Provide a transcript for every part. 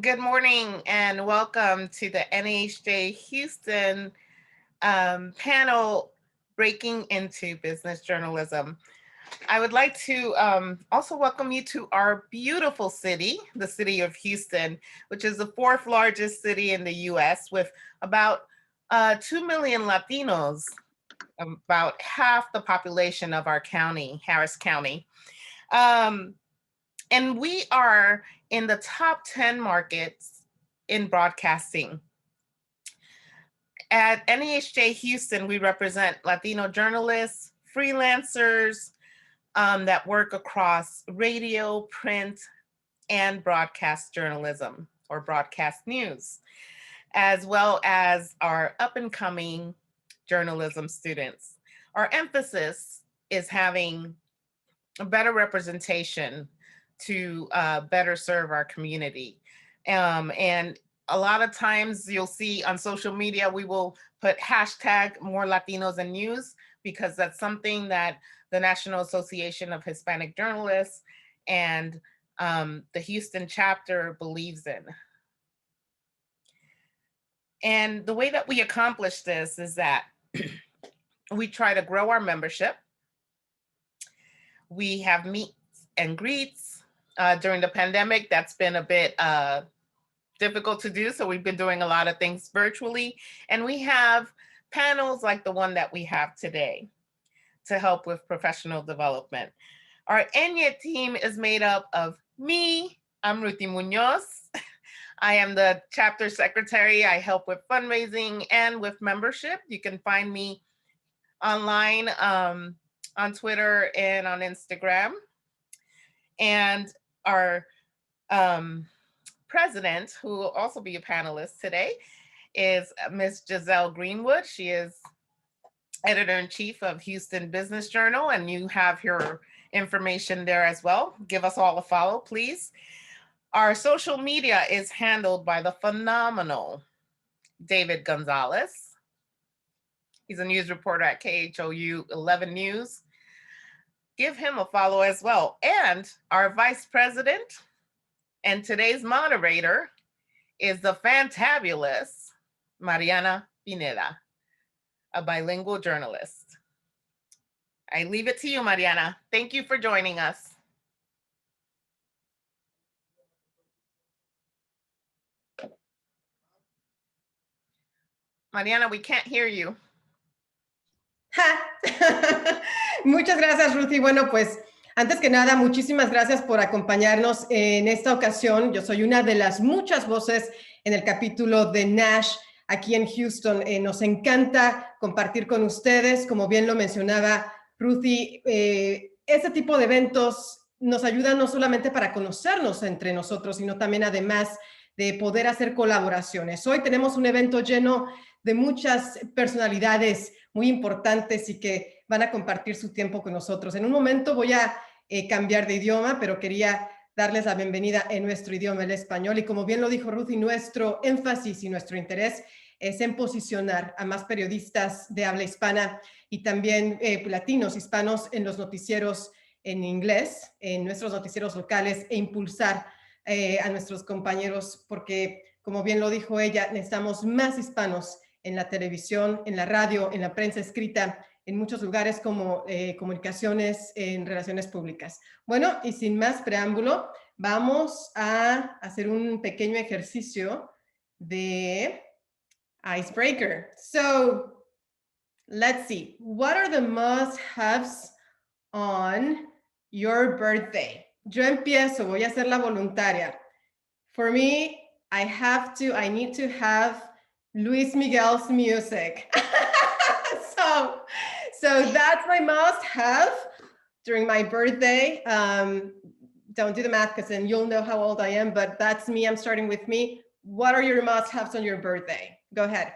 Good morning and welcome to the NAHJ Houston panel, Breaking into Business Journalism. I would like to also welcome you to our beautiful city, the city of Houston, which is the fourth largest city in the US with about 2 million Latinos, about half the population of our county, Harris County. And we are in the top 10 markets in broadcasting. At NAHJ Houston, we represent Latino journalists, freelancers that work across radio, print, and broadcast journalism or broadcast news, as well as our up and coming journalism students. Our emphasis is having a better representation to better serve our community. And a lot of times you'll see on social media, we will put hashtag more Latinos in news because that's something that the National Association of Hispanic Journalists and the Houston chapter believes in. And the way that we accomplish this is that we try to grow our membership. We have meets and greets. During the pandemic, that's been a bit difficult to do. So we've been doing a lot of things virtually. And we have panels like the one that we have today to help with professional development. Our NAHJ team is made up of me. I'm Ruthy Muñoz. I am the chapter secretary. I help with fundraising and with membership. You can find me online on Twitter and on Instagram. And our president, who will also be a panelist today, is Miss Giselle Greenwood. She is editor-in-chief of Houston Business Journal, and you have her information there as well. Give us all a follow, please. Our social media is handled by the phenomenal David Gonzalez. He's a news reporter at KHOU 11 News. Give him a follow as well. And our vice president and today's moderator is the fantabulous Mariana Pineda, a bilingual journalist. I leave it to you, Mariana. Thank you for joining us. Mariana, we can't hear you. Muchas gracias, Ruthy. Bueno, pues antes que nada, muchísimas gracias por acompañarnos en esta ocasión. Yo soy una de las muchas voces en el capítulo de NAHJ aquí en Houston. Nos encanta compartir con ustedes, como bien lo mencionaba Ruthy, este tipo de eventos nos ayudan no solamente para conocernos entre nosotros, sino también además de poder hacer colaboraciones. Hoy tenemos un evento lleno de muchas personalidades muy importantes y que van a compartir su tiempo con nosotros. En un momento voy a cambiar de idioma, pero quería darles la bienvenida en nuestro idioma, el español. Y como bien lo dijo Ruthy, nuestro énfasis y nuestro interés es en posicionar a más periodistas de habla hispana y también latinos, hispanos en los noticieros en inglés, en nuestros noticieros locales e impulsar a nuestros compañeros porque, como bien lo dijo ella, necesitamos más hispanos en la televisión, en la radio, en la prensa escrita, en muchos lugares como comunicaciones, en relaciones públicas. Bueno, y sin más preámbulo, vamos a hacer un pequeño ejercicio de icebreaker. So, let's see. What are the must-haves on your birthday? Yo empiezo, voy a ser la voluntaria. For me, I need to have Luis Miguel's music. so that's my must-have during my birthday. Don't do the math because then you'll know how old I am, but that's me. I'm starting with me. What are your must-haves on your birthday? Go ahead.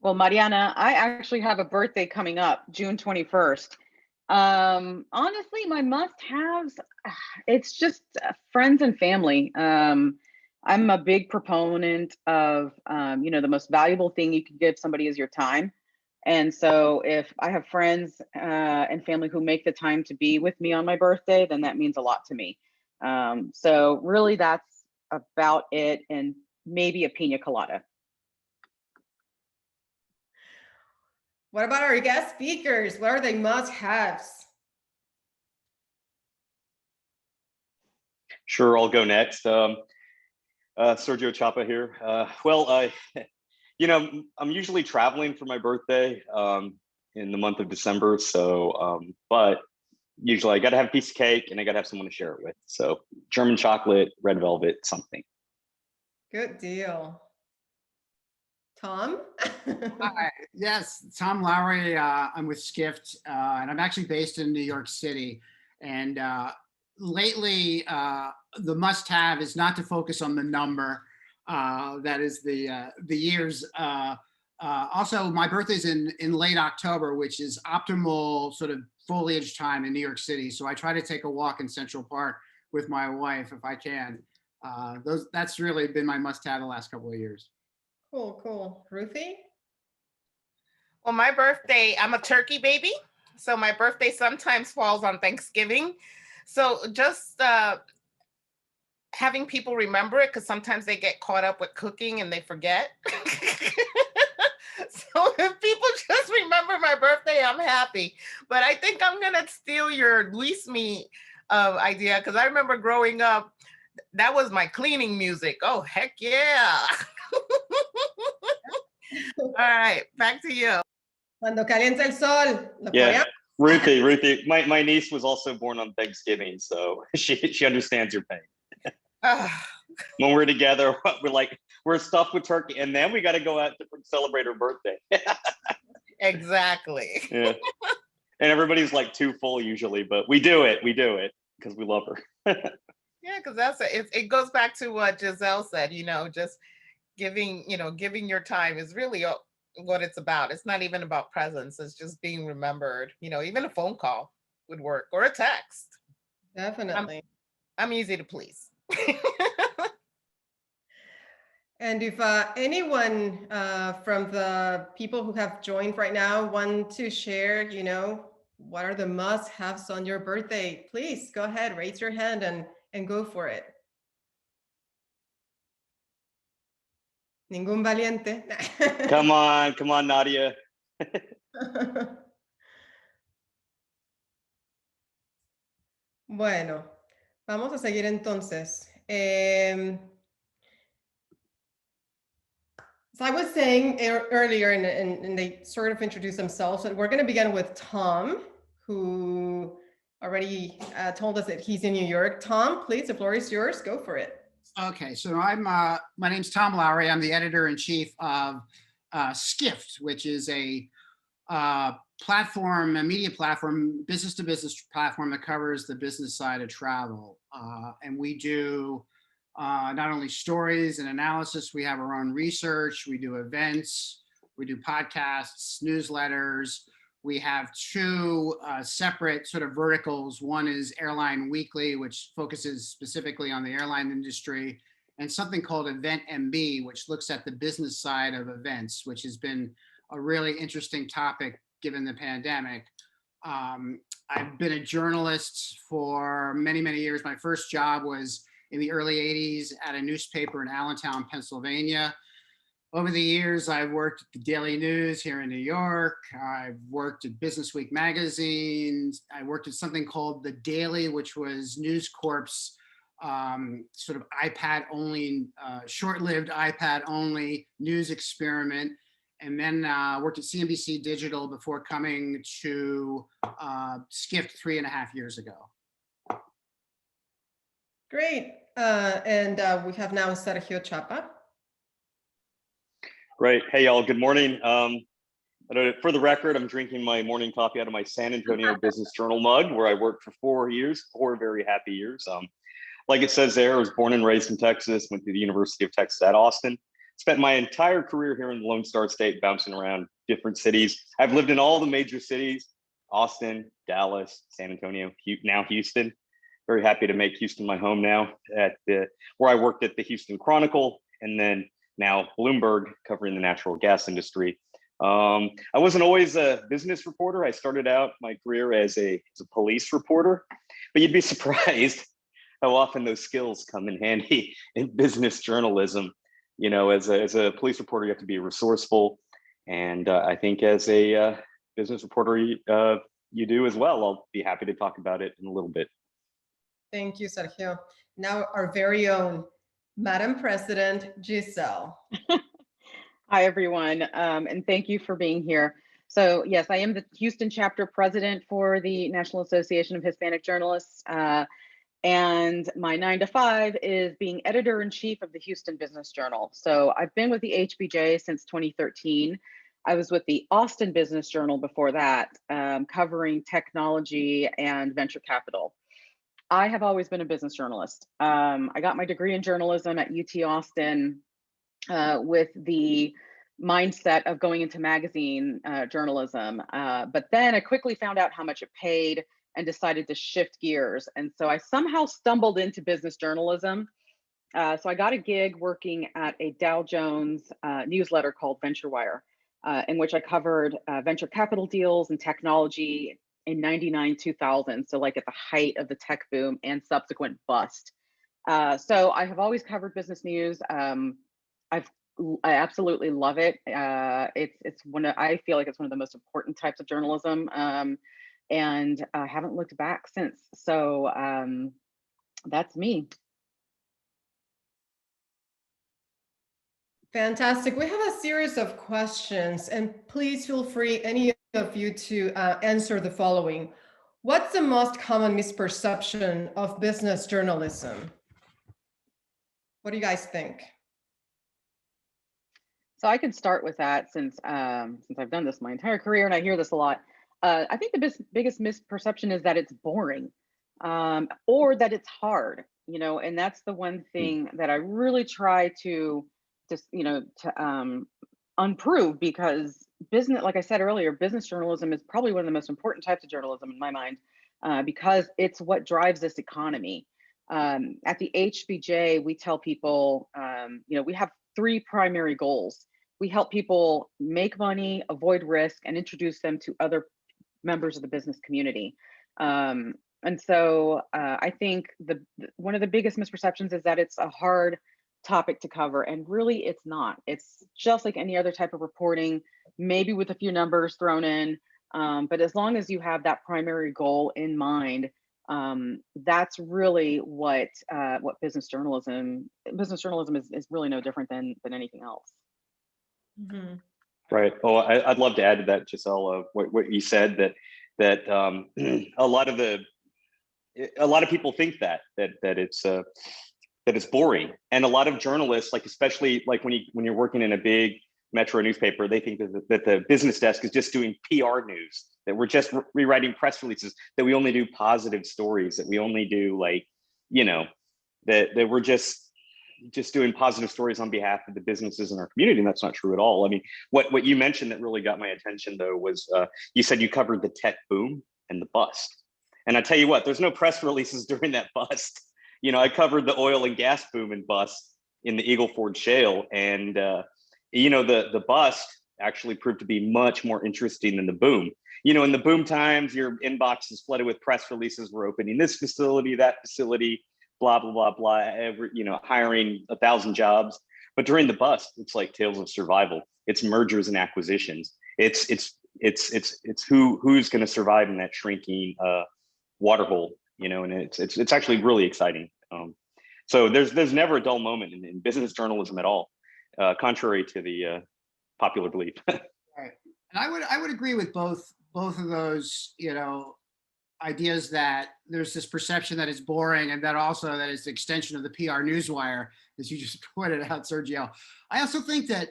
Well, Mariana, I actually have a birthday coming up, June 21st. Honestly, my must-haves, it's just friends and family. I'm a big proponent of, the most valuable thing you can give somebody is your time. And so if I have friends and family who make the time to be with me on my birthday, then that means a lot to me. So really that's about it, and maybe a pina colada. What about our guest speakers? What are they must-haves? Sure, I'll go next. Sergio Chapa here. I'm usually traveling for my birthday in the month of December. So, but usually I got to have a piece of cake and I got to have someone to share it with. So German chocolate, red velvet, something. Good deal. Tom? Hi. Yes, Tom Lowry. I'm with Skift, and I'm actually based in New York City. And lately, the must-have is not to focus on the number. That is the years. Also, my birthday's in late October, which is optimal sort of foliage time in New York City. So I try to take a walk in Central Park with my wife if I can. That's really been my must-have the last couple of years. Cool. Ruthy? Well, my birthday, I'm a turkey baby. So my birthday sometimes falls on Thanksgiving. So just having people remember it, because sometimes they get caught up with cooking and they forget. So if people just remember my birthday, I'm happy. But I think I'm going to steal your Luis Me idea, because I remember growing up, that was my cleaning music. Oh, heck yeah. All right, back to you. Cuando calienta el sol. Yeah, Ruthy. My niece was also born on Thanksgiving, so she understands your pain. When we're together, we're stuffed with turkey, and then we got to go out to celebrate her birthday. Exactly. Yeah, and everybody's like too full usually, but we do it because we love her. Yeah, because it goes back to what Giselle said. Just giving your time is really what it's about. It's not even about presents. It's just being remembered. Even a phone call would work, or a text. Definitely. I'm easy to please. And if anyone from the people who have joined right now want to share, what are the must-haves on your birthday, please go ahead, raise your hand and go for it. Ningún valiente. Come on, Nadia. Bueno, vamos a seguir entonces. So I was saying earlier, and they sort of introduced themselves, and we're going to begin with Tom, who already told us that he's in New York. Tom, please, the floor is yours. Go for it. Okay, so my name's Tom Lowry. I'm the editor-in-chief of Skift, which is a platform, a media platform, business-to-business platform that covers the business side of travel. And we do not only stories and analysis, we have our own research, we do events, we do podcasts, newsletters. We have two separate sort of verticals. One is Airline Weekly, which focuses specifically on the airline industry, and something called Event MB, which looks at the business side of events, which has been a really interesting topic given the pandemic. I've been a journalist for many, many years. My first job was in the early 80s at a newspaper in Allentown, Pennsylvania. Over the years, I've worked at the Daily News here in New York. I've worked at Business Week magazine. I worked at something called The Daily, which was News Corp's sort of iPad-only, short-lived iPad-only news experiment. And then worked at CNBC Digital before coming to Skift 3.5 years ago. Great. And we have now Sergio Chapa. Great. Hey, y'all. Good morning. For the record, I'm drinking my morning coffee out of my San Antonio Business Journal mug, where I worked for 4 years, 4 very happy years. Like it says there, I was born and raised in Texas, went to the University of Texas at Austin. Spent my entire career here in the Lone Star State, bouncing around different cities. I've lived in all the major cities: Austin, Dallas, San Antonio, now Houston. Very happy to make Houston my home now, where I worked at the Houston Chronicle, and then now Bloomberg, covering the natural gas industry. I wasn't always a business reporter. I started out my career as a police reporter, but you'd be surprised often those skills come in handy in business journalism. You know, as a police reporter, you have to be resourceful, and I think as a business reporter, you do as well. I'll be happy to talk about it in a little bit. Thank you, Sergio. Now our very own Madam President, Giselle. Hi, everyone, and thank you for being here. So yes, I am the Houston chapter president for the National Association of Hispanic Journalists, and my 9 to 5 is being editor-in-chief of the Houston Business Journal. So I've been with the HBJ since 2013. I was with the Austin Business Journal before that, covering technology and venture capital. I have always been a business journalist. I got my degree in journalism at UT Austin with the mindset of going into magazine journalism. But then I quickly found out how much it paid and decided to shift gears. And so I somehow stumbled into business journalism. So I got a gig working at a Dow Jones newsletter called VentureWire, in which I covered venture capital deals and technology in 99, 2000. So like at the height of the tech boom and subsequent bust. So I have always covered business news. I absolutely love it. It's I feel like it's one of the most important types of journalism, and I haven't looked back since. So that's me. Fantastic. We have a series of questions, and please feel free, any of you, to answer the following. What's the most common misperception of business journalism? What do you guys think? So I can start with that since I've done this my entire career and I hear this a lot. I think the biggest misperception is that it's boring, or that it's hard, you know, and that's the one thing that I really try to just, you know, to unprove, because business, like I said earlier, business journalism is probably one of the most important types of journalism in my mind, because it's what drives this economy. At the HBJ, we tell people, you know, we have 3 primary goals. We help people make money, avoid risk, and introduce them to other members of the business community. And so I think one of the biggest misperceptions is that it's a hard topic to cover, and really it's not. It's just like any other type of reporting, maybe with a few numbers thrown in, but as long as you have that primary goal in mind, that's really what business journalism is really no different than anything else. Mm-hmm. Right. Oh, I'd love to add to that, Giselle, what you said, that a lot of people think that it's boring, and a lot of journalists, like especially like when you're working in a big metro newspaper, they think that the business desk is just doing PR news, that we're just rewriting press releases, that we only do positive stories, that we only do, like, you know, that we're just doing positive stories on behalf of the businesses in our community. And that's not true at all. I mean, what you mentioned that really got my attention, though, was you said you covered the tech boom and the bust. And I tell you what, there's no press releases during that bust. You know, I covered the oil and gas boom and bust in the Eagle Ford Shale. And, you know, the bust actually proved to be much more interesting than the boom. You know, in the boom times, your inbox is flooded with press releases. We're opening this facility, that facility, blah, blah, blah, blah, you know, hiring 1,000 jobs. But during the bust, it's like tales of survival. It's mergers and acquisitions. It's who's going to survive in that shrinking water hole, you know, and it's actually really exciting. So there's never a dull moment in business journalism at all, contrary to the popular belief. Right. And I would agree with both of those, you know, ideas, that there's this perception that it's boring, and that also that it's the extension of the PR newswire, as you just pointed out, Sergio. I also think that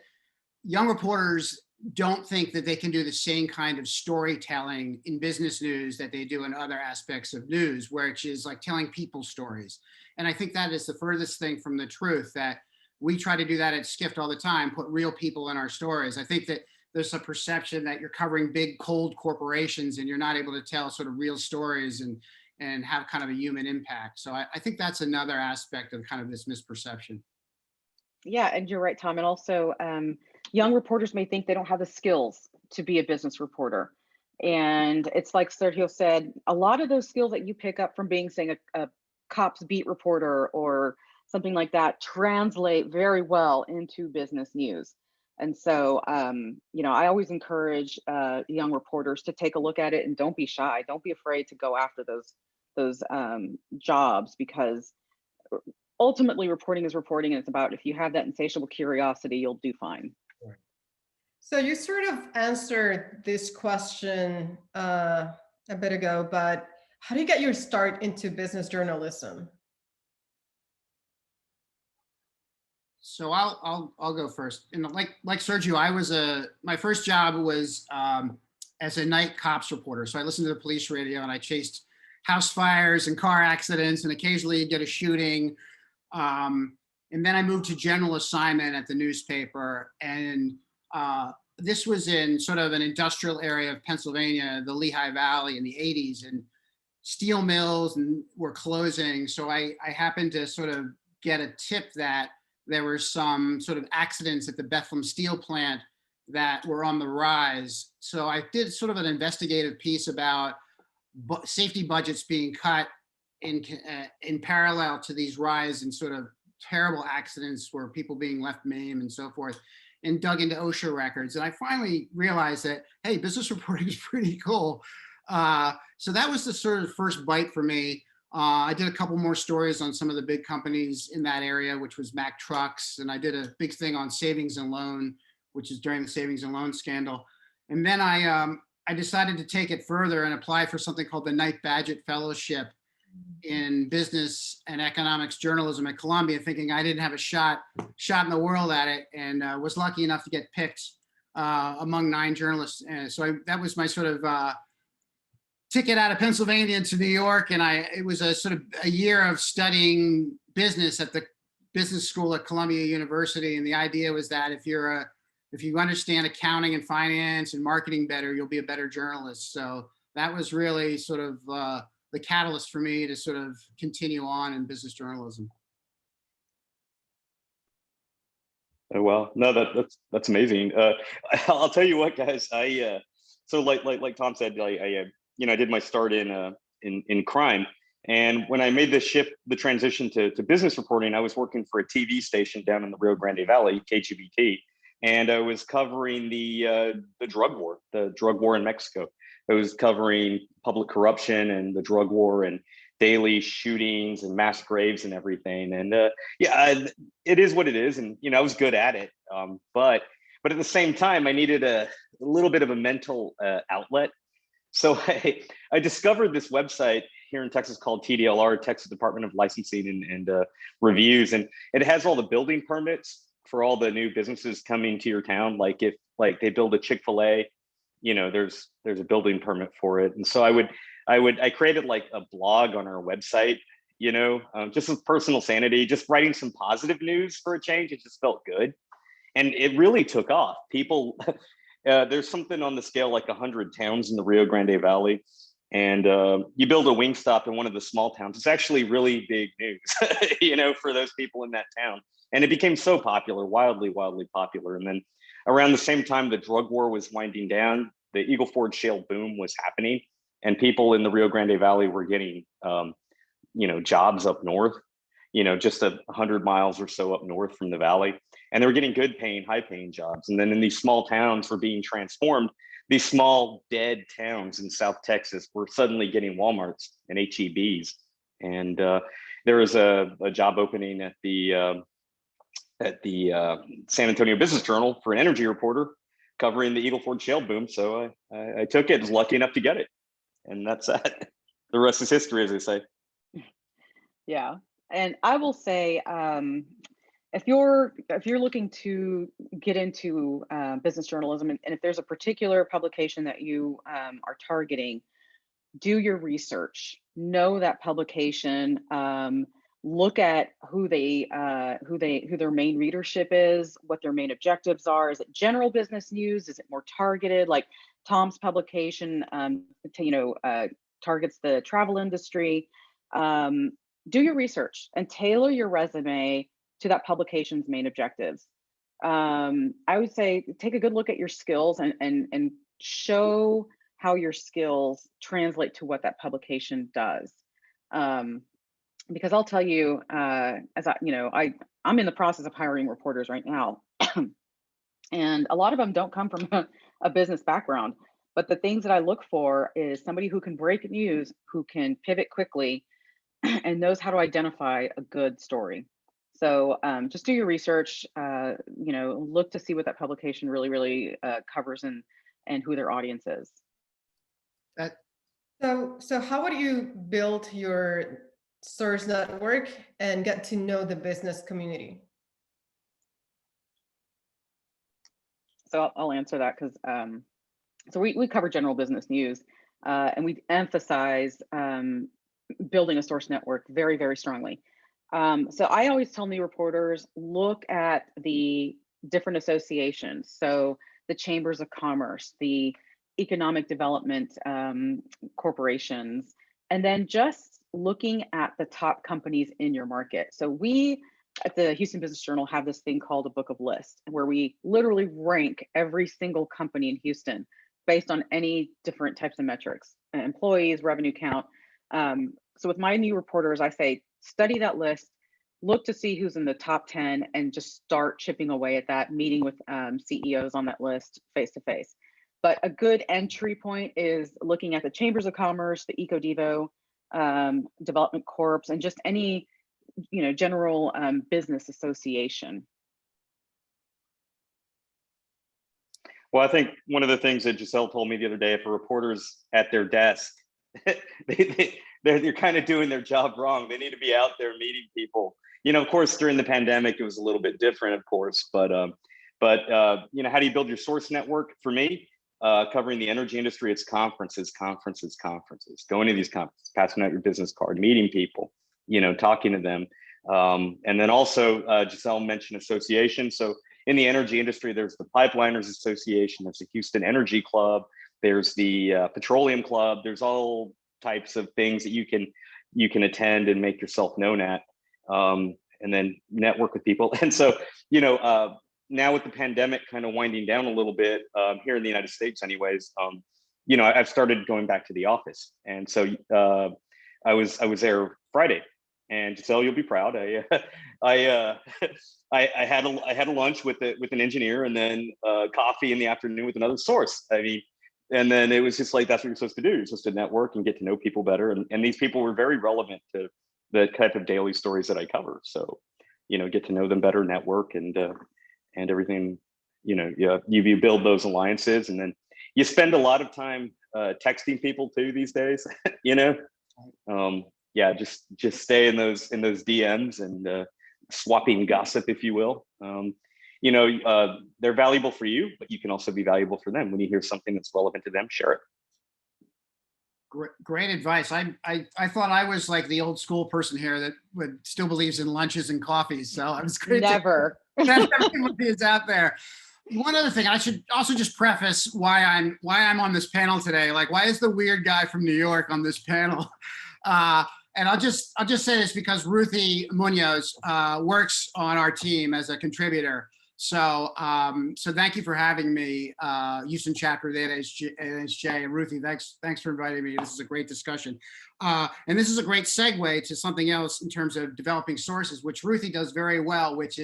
young reporters don't think that they can do the same kind of storytelling in business news that they do in other aspects of news, which is like telling people stories. And I think that is the furthest thing from the truth, that we try to do that at Skift all the time, put real people in our stories. I think that there's a perception that you're covering big cold corporations and you're not able to tell sort of real stories and have kind of a human impact. So I think that's another aspect of kind of this misperception. Yeah, and you're right, Tom. And also, young reporters may think they don't have the skills to be a business reporter. And it's like Sergio said, a lot of those skills that you pick up from being, saying, a cops beat reporter or something like that translate very well into business news. And so, you know, I always encourage young reporters to take a look at it and don't be shy. Don't be afraid to go after those jobs, because ultimately reporting is reporting, and it's about, if you have that insatiable curiosity, you'll do fine. So you sort of answered this question a bit ago, but how do you get your start into business journalism? So I'll go first. And like Sergio, my first job was as a night cops reporter. So I listened to the police radio and I chased house fires and car accidents, and occasionally did a shooting. And then I moved to general assignment at the newspaper, and this was in sort of an industrial area of Pennsylvania, the Lehigh Valley in the 80s, and steel mills were closing. So I happened to sort of get a tip that there were some sort of accidents at the Bethlehem steel plant that were on the rise. So I did sort of an investigative piece about safety budgets being cut in parallel to these rise and sort of terrible accidents where people being left maimed and so forth, and dug into OSHA records. And I finally realized that, hey, business reporting is pretty cool. So that was the sort of first bite for me. I did a couple more stories on some of the big companies in that area, which was Mack Trucks. And I did a big thing on savings and loan, which is during the savings and loan scandal. And then I decided to take it further and apply for something called the Knight Bagehot Fellowship in business and economics journalism at Columbia, thinking I didn't have a shot in the world at it, and was lucky enough to get picked among 9 journalists. So that was my sort of ticket out of Pennsylvania to New York. And it was a sort of a year of studying business at the business school at Columbia University. And the idea was that if you understand accounting and finance and marketing better, you'll be a better journalist. So that was really sort of the catalyst for me to sort of continue on in business journalism. Oh, wow. No, that's amazing. I'll tell you what, guys. So like Tom said, I did my start in crime, and when I made the transition to business reporting, I was working for a TV station down in the Rio Grande Valley, KGBT, and I was covering the drug war in Mexico. I was covering public corruption and the drug war and daily shootings and mass graves and everything. And it is what it is. And, I was good at it. But at the same time, I needed a little bit of a mental outlet. So I discovered this website here in Texas called TDLR, Texas Department of Licensing and Reviews. And it has all the building permits for all the new businesses coming to your town. Like if they build a Chick-fil-A, there's a building permit for it. And so I created like a blog on our website, just with personal sanity, just writing some positive news for a change. It just felt good. And it really took off. People, there's something on the scale like 100 towns in the Rio Grande Valley. And you build a Wingstop in one of the small towns. It's actually really big news, for those people in that town. And it became so popular, wildly popular. And then around the same time the drug war was winding down, the Eagle Ford shale boom was happening, and people in the Rio Grande Valley were getting, jobs up north, just 100 miles or so up north from the valley. And they were getting high paying jobs. And then in these small towns were being transformed. These small dead towns in South Texas were suddenly getting Walmarts and HEBs. And there was a job opening at the San Antonio Business Journal for an energy reporter covering the Eagle Ford shale boom. So I took it, was lucky enough to get it. And that's that. The rest is history, as they say. Yeah. And I will say, if you're looking to get into business journalism, and if there's a particular publication that you are targeting, do your research, know that publication, look at who their main readership is, what their main objectives are. Is it general business news? Is it more targeted? Like Tom's publication, targets the travel industry. Do your research and tailor your resume to that publication's main objectives. I would say take a good look at your skills and show how your skills translate to what that publication does. because I'll tell you, as I'm in the process of hiring reporters right now, and a lot of them don't come from a business background. But the things that I look for is somebody who can break news, who can pivot quickly, and knows how to identify a good story. So just do your research, look to see what that publication really covers and who their audience is. So how would you build your source network and get to know the business community? So I'll answer that because so we cover general business news and we emphasize building a source network very strongly. So I always tell new reporters, look at the different associations. So the chambers of commerce, the economic development corporations, and then just looking at the top companies in your market. So we at the Houston Business Journal have this thing called a book of lists, where we literally rank every single company in Houston based on any different types of metrics, employees, revenue count. So with my new reporters, I say, study that list, look to see who's in the top 10 and just start chipping away at that, meeting with CEOs on that list face to face. But a good entry point is looking at the chambers of commerce, the EcoDevo, development corps, and just any general business association. Well, I think one of the things that Giselle told me the other day, if a reporter's at their desk, they're kind of doing their job wrong. They need to be out there meeting people. Of course, during the pandemic, it was a little bit different, of course, but how do you build your source network? For me, covering the energy industry, it's conferences, going to these conferences, passing out your business card, meeting people, talking to them. And then also Giselle mentioned association. So in the energy industry, there's the Pipeliners Association, there's the Houston Energy Club, there's the Petroleum Club, there's all types of things that you can attend and make yourself known at, and then network with people. And so, now with the pandemic kind of winding down a little bit here in the United States anyways, I've started going back to the office. And so I was there Friday, and Giselle, you'll be proud. I had a lunch with an engineer, and then coffee in the afternoon with another source. And then it was just like, that's what you're supposed to do. You're supposed to network and get to know people better. And these people were very relevant to the type of daily stories that I cover. So, get to know them better, network, and everything. You build those alliances, and then you spend a lot of time texting people too these days. Just stay in those DMs and swapping gossip, if you will. They're valuable for you, but you can also be valuable for them. When you hear something that's relevant to them, share it. Great advice. I thought I was like the old school person here that still believes in lunches and coffees. So it was great. Never. Everybody is out there. One other thing, I should also just preface why I'm on this panel today. Like, why is the weird guy from New York on this panel? And I'll just say this because Ruthy Muñoz works on our team as a contributor. So thank you for having me, Houston chapter of the NAHJ, and Ruthy, thanks for inviting me. This is a great discussion. And this is a great segue to something else in terms of developing sources, which Ruthy does very well, which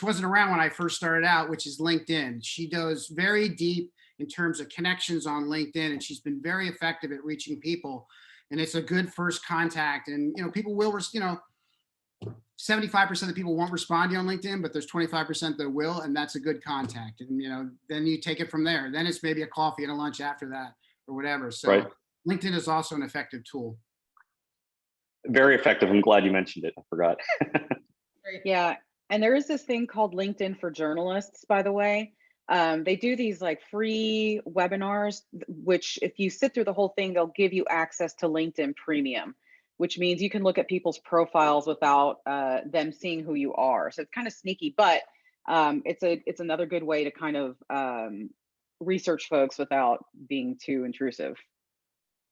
wasn't around when I first started out, which is LinkedIn. She goes very deep in terms of connections on LinkedIn, and she's been very effective at reaching people. And it's a good first contact. And people will, 75% of the people won't respond to you on LinkedIn, but there's 25% that will, and that's a good contact. And then you take it from there. Then it's maybe a coffee and a lunch after that, or whatever. So right. LinkedIn is also an effective tool. Very effective. I'm glad you mentioned it. I forgot. Yeah. And there is this thing called LinkedIn for Journalists, by the way. They do these like free webinars, which if you sit through the whole thing, they'll give you access to LinkedIn Premium, which means you can look at people's profiles without them seeing who you are. So it's kind of sneaky, but it's another good way to kind of research folks without being too intrusive.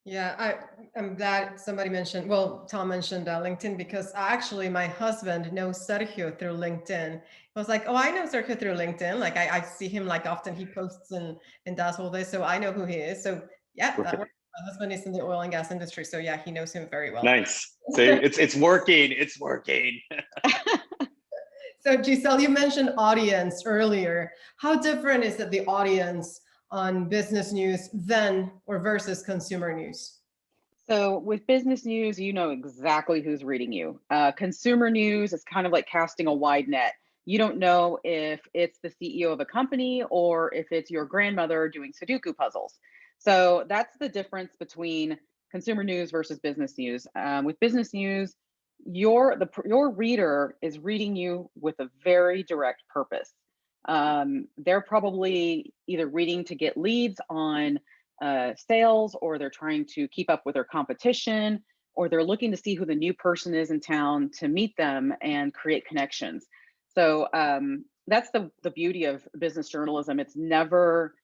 Yeah, I'm glad somebody mentioned, Tom mentioned LinkedIn, because actually my husband knows Sergio through LinkedIn. I was like, oh, I know Sergio through LinkedIn. Like I see him like often, he posts and does all this. So I know who he is. So yeah, that works My husband is in the oil and gas industry, so yeah, he knows him very well. Nice. See, it's working. It's working. So Giselle, you mentioned audience earlier. How different is the audience on business news than or versus consumer news? So with business news, you know exactly who's reading you. Consumer news is kind of like casting a wide net. You don't know if it's the CEO of a company or if it's your grandmother doing Sudoku puzzles. So that's the difference between consumer news versus business news. With business news, your reader is reading you with a very direct purpose. They're probably either reading to get leads on sales, or they're trying to keep up with their competition, or they're looking to see who the new person is in town to meet them and create connections. So that's the beauty of business journalism. It's never,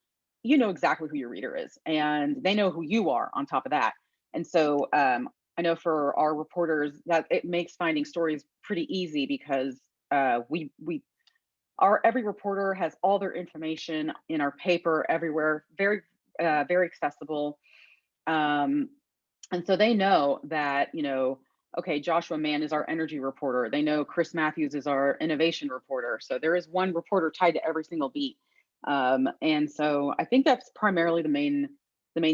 you know exactly who your reader is, and they know who you are on top of that. And so I know for our reporters that it makes finding stories pretty easy, because every reporter has all their information in our paper everywhere, very accessible. And so they know that, you know, okay, Joshua Mann is our energy reporter. They know Chris Matthews is our innovation reporter. So there is one reporter tied to every single beat. And so I think that's primarily the main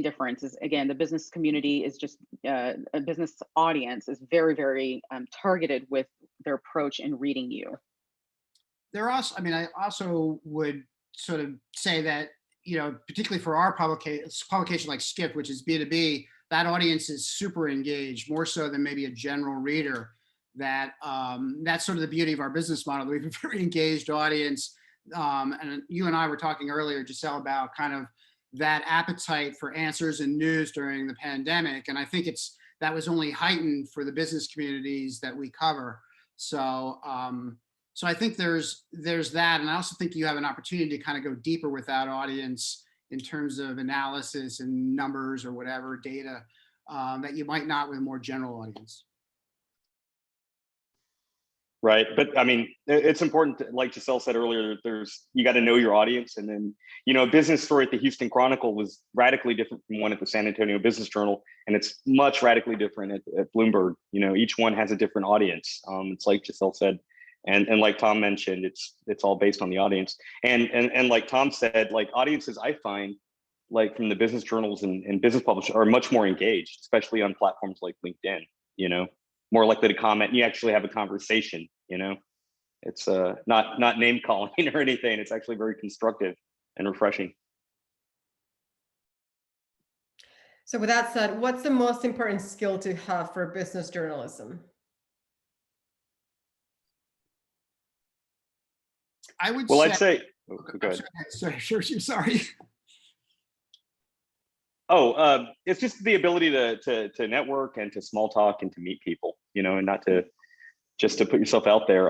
difference is, again, the business community is just a business audience is very targeted with their approach in reading you. There also, I mean, I also would sort of say that, you know, particularly for our publication like Skift, which is B2B, that audience is super engaged, more so than maybe a general reader. That's sort of the beauty of our business model. We have a very engaged audience. And you and I were talking earlier, Giselle, about kind of that appetite for answers and news during the pandemic. And I think that was only heightened for the business communities that we cover. So, so I think there's that. And I also think you have an opportunity to kind of go deeper with that audience in terms of analysis and numbers or whatever data that you might not with a more general audience. Right. But I mean, it's important to, like Giselle said earlier, you got to know your audience. And then, you know, a business story at the Houston Chronicle was radically different from one at the San Antonio Business Journal. And it's much radically different at Bloomberg. You know, each one has a different audience. It's like Giselle said. And like Tom mentioned, it's all based on the audience. And like Tom said, like audiences I find like from the business journals and business publishers are much more engaged, especially on platforms like LinkedIn, you know, more likely to comment. And you actually have a conversation, you know, it's not name calling or anything. It's actually very constructive and refreshing. So with that said, what's the most important skill to have for business journalism? I would well, say, I'd say, go ahead. Sorry. Oh, it's just the ability to network and to small talk and to meet people, you know, and not to just to put yourself out there.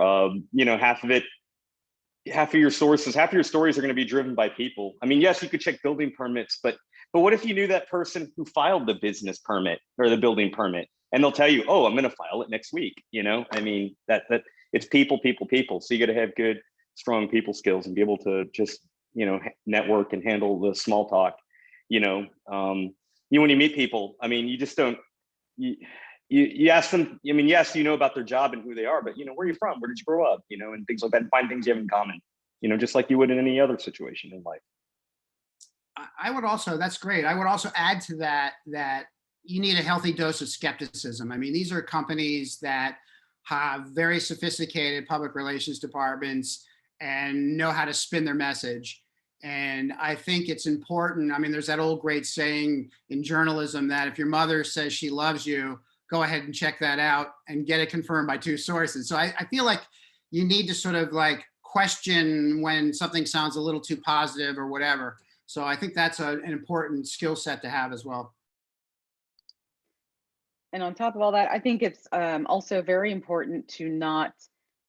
You know, half of your stories are going to be driven by people. I mean, yes, you could check building permits, but what if you knew that person who filed the business permit or the building permit, and they'll tell you, oh, I'm going to file it next week. You know, I mean, that it's people. So you got to have good, strong people skills and be able to just, you know, network and handle the small talk. You know, when you meet people, I mean, you just don't, you ask them, I mean, yes, you know about their job and who they are, but, you know, where are you from? Where did you grow up? You know, and things like that, and find things you have in common, you know, just like you would in any other situation in life. I would also, that's great. I would also add to that you need a healthy dose of skepticism. I mean, these are companies that have very sophisticated public relations departments and know how to spin their message. And I think it's important. I mean, there's that old great saying in journalism that if your mother says she loves you, go ahead and check that out and get it confirmed by 2 sources. So I feel like you need to sort of like question when something sounds a little too positive or whatever. So I think that's an important skill set to have as well. And on top of all that, I think it's also very important to not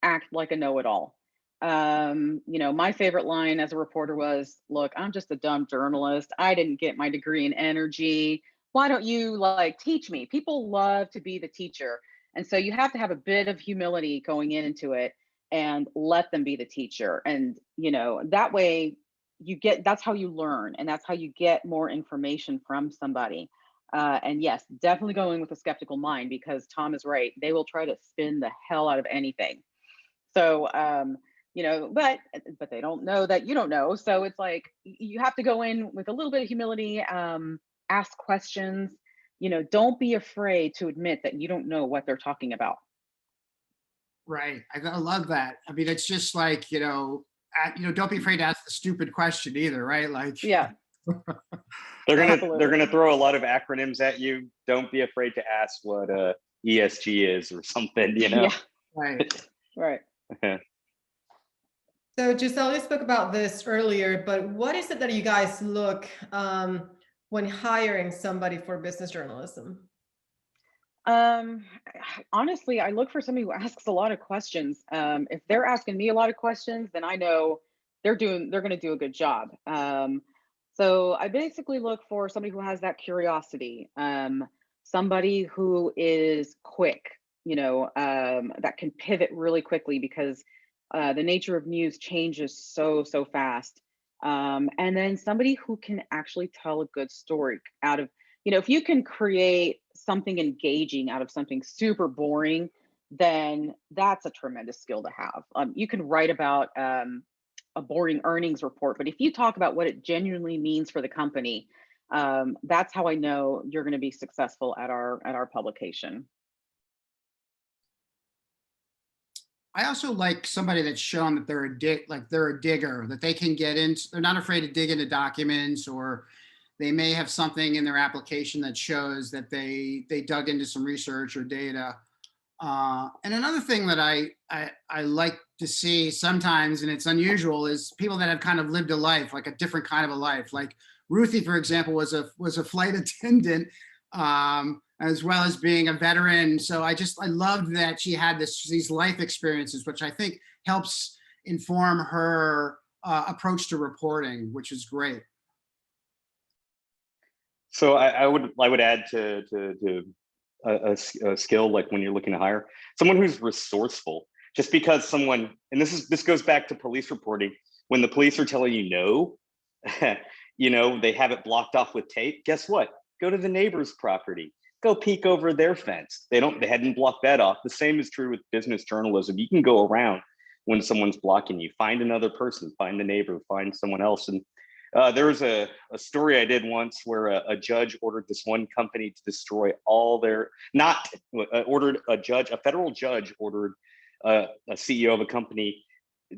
act like a know-it-all. You know, my favorite line as a reporter was, look, I'm just a dumb journalist. I didn't get my degree in energy. Why don't you like teach me? People love to be the teacher. And so you have to have a bit of humility going into it and let them be the teacher. And, you know, that way that's how you learn, and that's how you get more information from somebody. And yes, definitely going with a skeptical mind, because Tom is right. They will try to spin the hell out of anything. So, but they don't know that you don't know. So it's like, you have to go in with a little bit of humility, ask questions, don't be afraid to admit that you don't know what they're talking about. Right. I love that. I mean, it's just like, don't be afraid to ask the stupid question either, right? Like, yeah. They're gonna throw a lot of acronyms at you. Don't be afraid to ask what ESG is or something, Yeah. Right. Right. So Giselle, you spoke about this earlier, but what is it that you guys look when hiring somebody for business journalism? Honestly, I look for somebody who asks a lot of questions. If they're asking me a lot of questions, then I know they're going to do a good job. So I basically look for somebody who has that curiosity, somebody who is quick, that can pivot really quickly, because the nature of news changes so fast. And then somebody who can actually tell a good story out of, if you can create something engaging out of something super boring, then that's a tremendous skill to have. You can write about a boring earnings report, but if you talk about what it genuinely means for the company, that's how I know you're going to be successful at our publication. I also like somebody that's shown that they're a digger, that they can get into, they're not afraid to dig into documents, or they may have something in their application that shows that they dug into some research or data. And another thing that I like to see sometimes, and it's unusual, is people that have kind of lived a life, like a different kind of a life. Like Ruthy, for example, was a flight attendant, as well as being a veteran. So I loved that she had these life experiences, which I think helps inform her approach to reporting, which is great. So I would add to a skill, like when you're looking to hire someone who's resourceful. Just because someone, and this goes back to police reporting, when the police are telling you no, they have it blocked off with tape. Guess what? Go to the neighbor's property. Go peek over their fence. They hadn't blocked that off. The same is true with business journalism. You can go around when someone's blocking you. Find another person. Find the neighbor. Find someone else. And there was a story I did once where a judge ordered this one company to destroy all their, a federal judge ordered a CEO of a company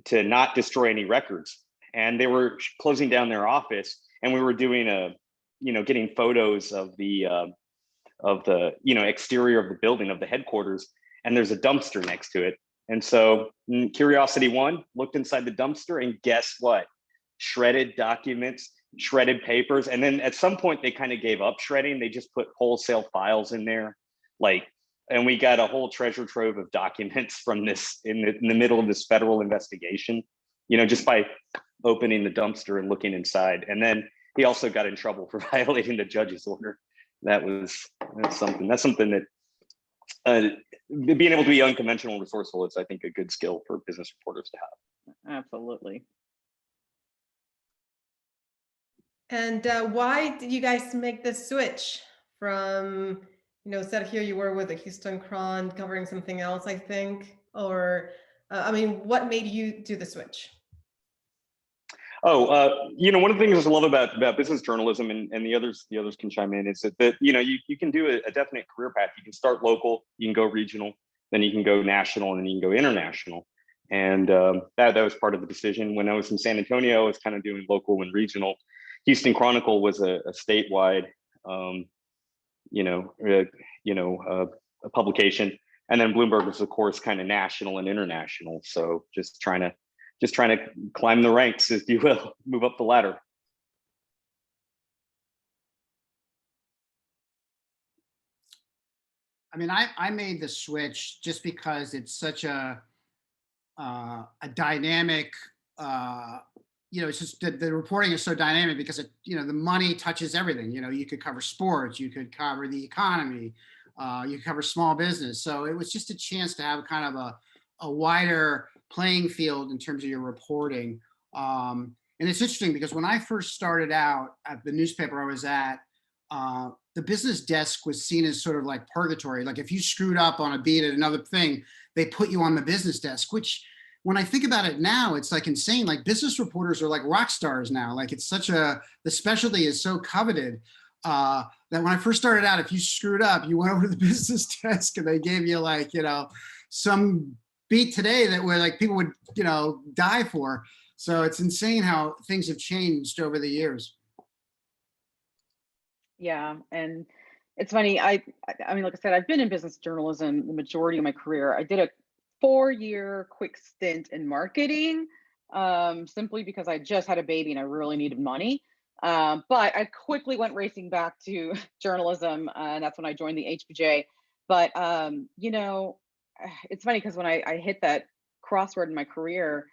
to not destroy any records. And they were closing down their office, and we were doing getting photos of the exterior of the building, of the headquarters, and there's a dumpster next to it. And so curiosity one, looked inside the dumpster, and guess what? Shredded documents, shredded papers. And then at some point they kind of gave up shredding. They just put wholesale files in there. And we got a whole treasure trove of documents from this in the middle of this federal investigation, just by opening the dumpster and looking inside. And then he also got in trouble for violating the judge's order. That's something that being able to be unconventional and resourceful is, I think, a good skill for business reporters to have. Absolutely. And why did you guys make the switch from, Sergio, you were with the Houston Cron covering something else, I think, or, what made you do the switch? One of the things I love about business journalism, and the others can chime in, is that you can do a definite career path. You can start local, you can go regional, then you can go national, and then you can go international. And that was part of the decision. When I was in San Antonio, I was kind of doing local and regional. Houston Chronicle was a statewide, a publication, and then Bloomberg was, of course, kind of national and international. So just trying to climb the ranks, if you will, move up the ladder. I made the switch just because it's such a dynamic. It's just the reporting is so dynamic because the money touches everything. You could cover sports, you could cover the economy, you could cover small business. So it was just a chance to have kind of a wider playing field in terms of your reporting. And it's interesting because when I first started out at the newspaper I was at, the business desk was seen as sort of like purgatory. Like if you screwed up on a beat at another thing, they put you on the business desk, which when I think about it now, it's like insane. Like business reporters are like rock stars now. Like it's the specialty is so coveted that when I first started out, if you screwed up, you went over to the business desk and they gave you like, some beat today that were like people would, die for. So it's insane how things have changed over the years. Yeah, and it's funny. I mean, like I said, I've been in business journalism the majority of my career. I did a 4-year quick stint in marketing, simply because I just had a baby and I really needed money. But I quickly went racing back to journalism, and that's when I joined the HBJ. But it's funny because when I hit that crossroad in my career,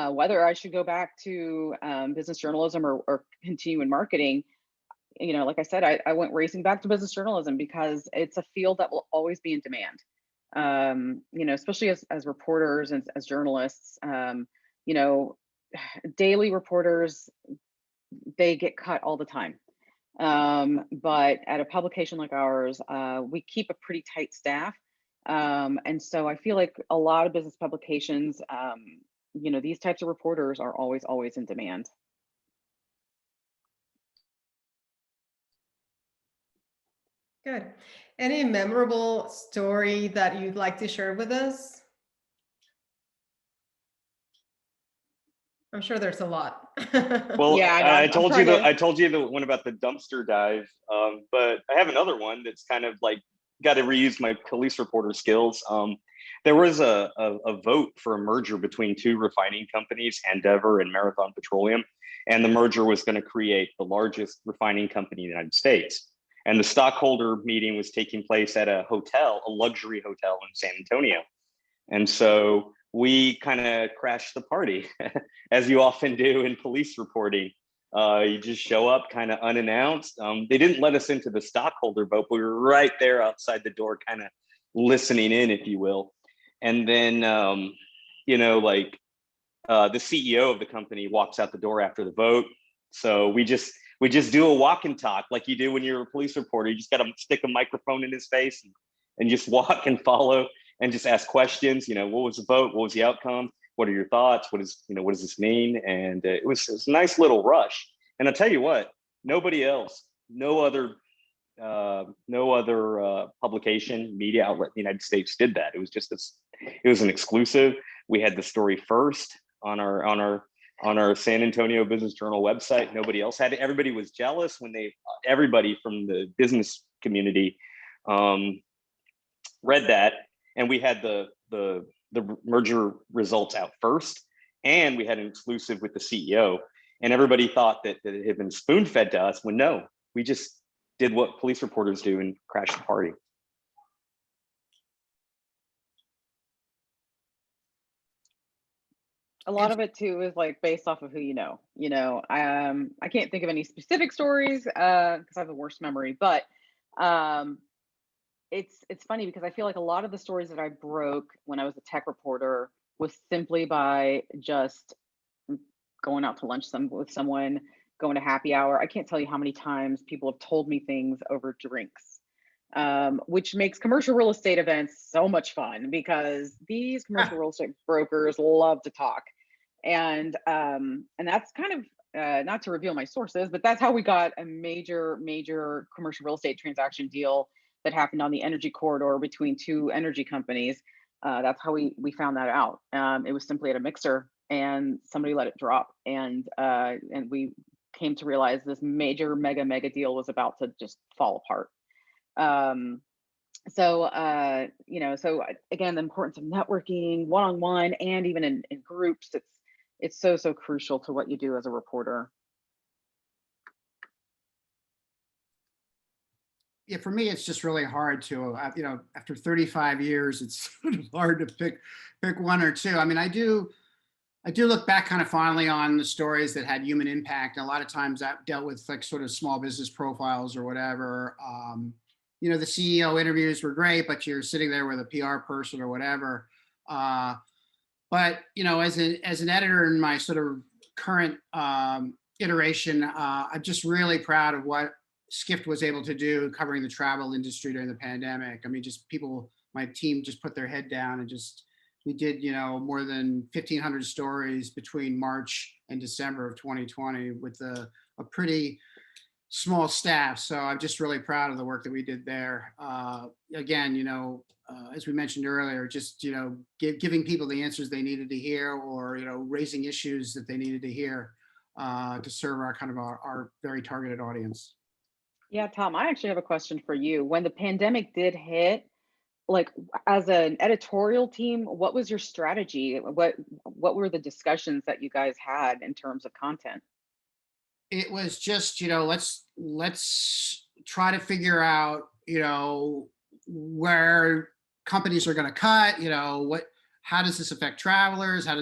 whether I should go back to business journalism or continue in marketing, like I said, I went racing back to business journalism because it's a field that will always be in demand. Especially as reporters and as journalists, daily reporters, they get cut all the time. But at a publication like ours, we keep a pretty tight staff. And so I feel like a lot of business publications, these types of reporters are always in demand. Good. Any memorable story that you'd like to share with us? I'm sure there's a lot. Well, Yeah, I told you the one about the dumpster dive, but I have another one that's kind of like got to reuse my police reporter skills. There was a vote for a merger between two refining companies, Endeavor and Marathon Petroleum, and the merger was going to create the largest refining company in the United States. And the stockholder meeting was taking place at a hotel, a luxury hotel in San Antonio. And so we kind of crashed the party, as you often do in police reporting. You just show up kind of unannounced. They didn't let us into the stockholder vote, but we were right there outside the door, kind of listening in, if you will. And then, the CEO of the company walks out the door after the vote. So we just do a walk and talk like you do when you're a police reporter. You just got to stick a microphone in his face and just walk and follow and just ask questions. What was the vote? What was the outcome? What are your thoughts? What does this mean? And it was a nice little rush. And I'll tell you what, nobody else, no other publication, media outlet in the United States did that. It was just it was an exclusive. We had the story first on our San Antonio Business Journal website. Nobody else had it. Everybody was jealous when everybody from the business community read that, and we had the merger results out first, and we had an exclusive with the CEO, and everybody thought that it had been spoon-fed to us. When no, we just did what police reporters do and crashed the party. A lot of it too is like based off of who you know. I can't think of any specific stories because I have the worst memory, but it's funny because I feel like a lot of the stories that I broke when I was a tech reporter was simply by just going out to lunch with someone, going to happy hour. I can't tell you how many times people have told me things over drinks, which makes commercial real estate events so much fun because these commercial real estate brokers love to talk. And that's kind of, not to reveal my sources, but that's how we got a major commercial real estate transaction deal that happened on the energy corridor between two energy companies. That's how we found that out. It was simply at a mixer and somebody let it drop. And we came to realize this major mega deal was about to just fall apart. So again, the importance of networking one-on-one and even in groups, it's so crucial to what you do as a reporter. Yeah, for me, it's just really hard to, after 35 years, it's sort of hard to pick one or two. I mean, I do look back kind of fondly on the stories that had human impact. A lot of times that dealt with like sort of small business profiles or whatever. The CEO interviews were great, but you're sitting there with a PR person or whatever. But as an editor in my sort of current iteration, I'm just really proud of what Skift was able to do covering the travel industry during the pandemic. I mean, just people, my team just put their head down and just, we did, more than 1,500 stories between March and December of 2020 with a pretty small staff. So I'm just really proud of the work that we did there. Again, as we mentioned earlier, just, giving people the answers they needed to hear, or, raising issues that they needed to hear to serve our very targeted audience. Yeah, Tom, I actually have a question for you. When the pandemic did hit, like as an editorial team, what was your strategy? What were the discussions that you guys had in terms of content? It was just, let's try to figure out, where companies are going to cut, how does this affect travelers? How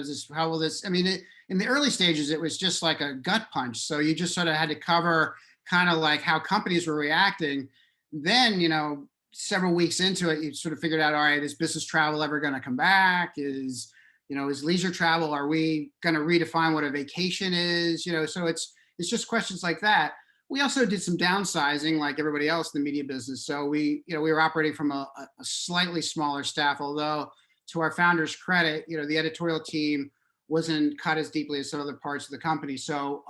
will this, I mean, in the early stages, it was just like a gut punch. So you just sort of had to cover kind of like how companies were reacting. Then, several weeks into it, you sort of figured out, all right, is business travel ever going to come back? Is leisure travel, are we going to redefine what a vacation is? So it's just questions like that. We also did some downsizing like everybody else in the media business. So we were operating from a slightly smaller staff, although to our founders' credit, the editorial team wasn't cut as deeply as some other parts of the company. So,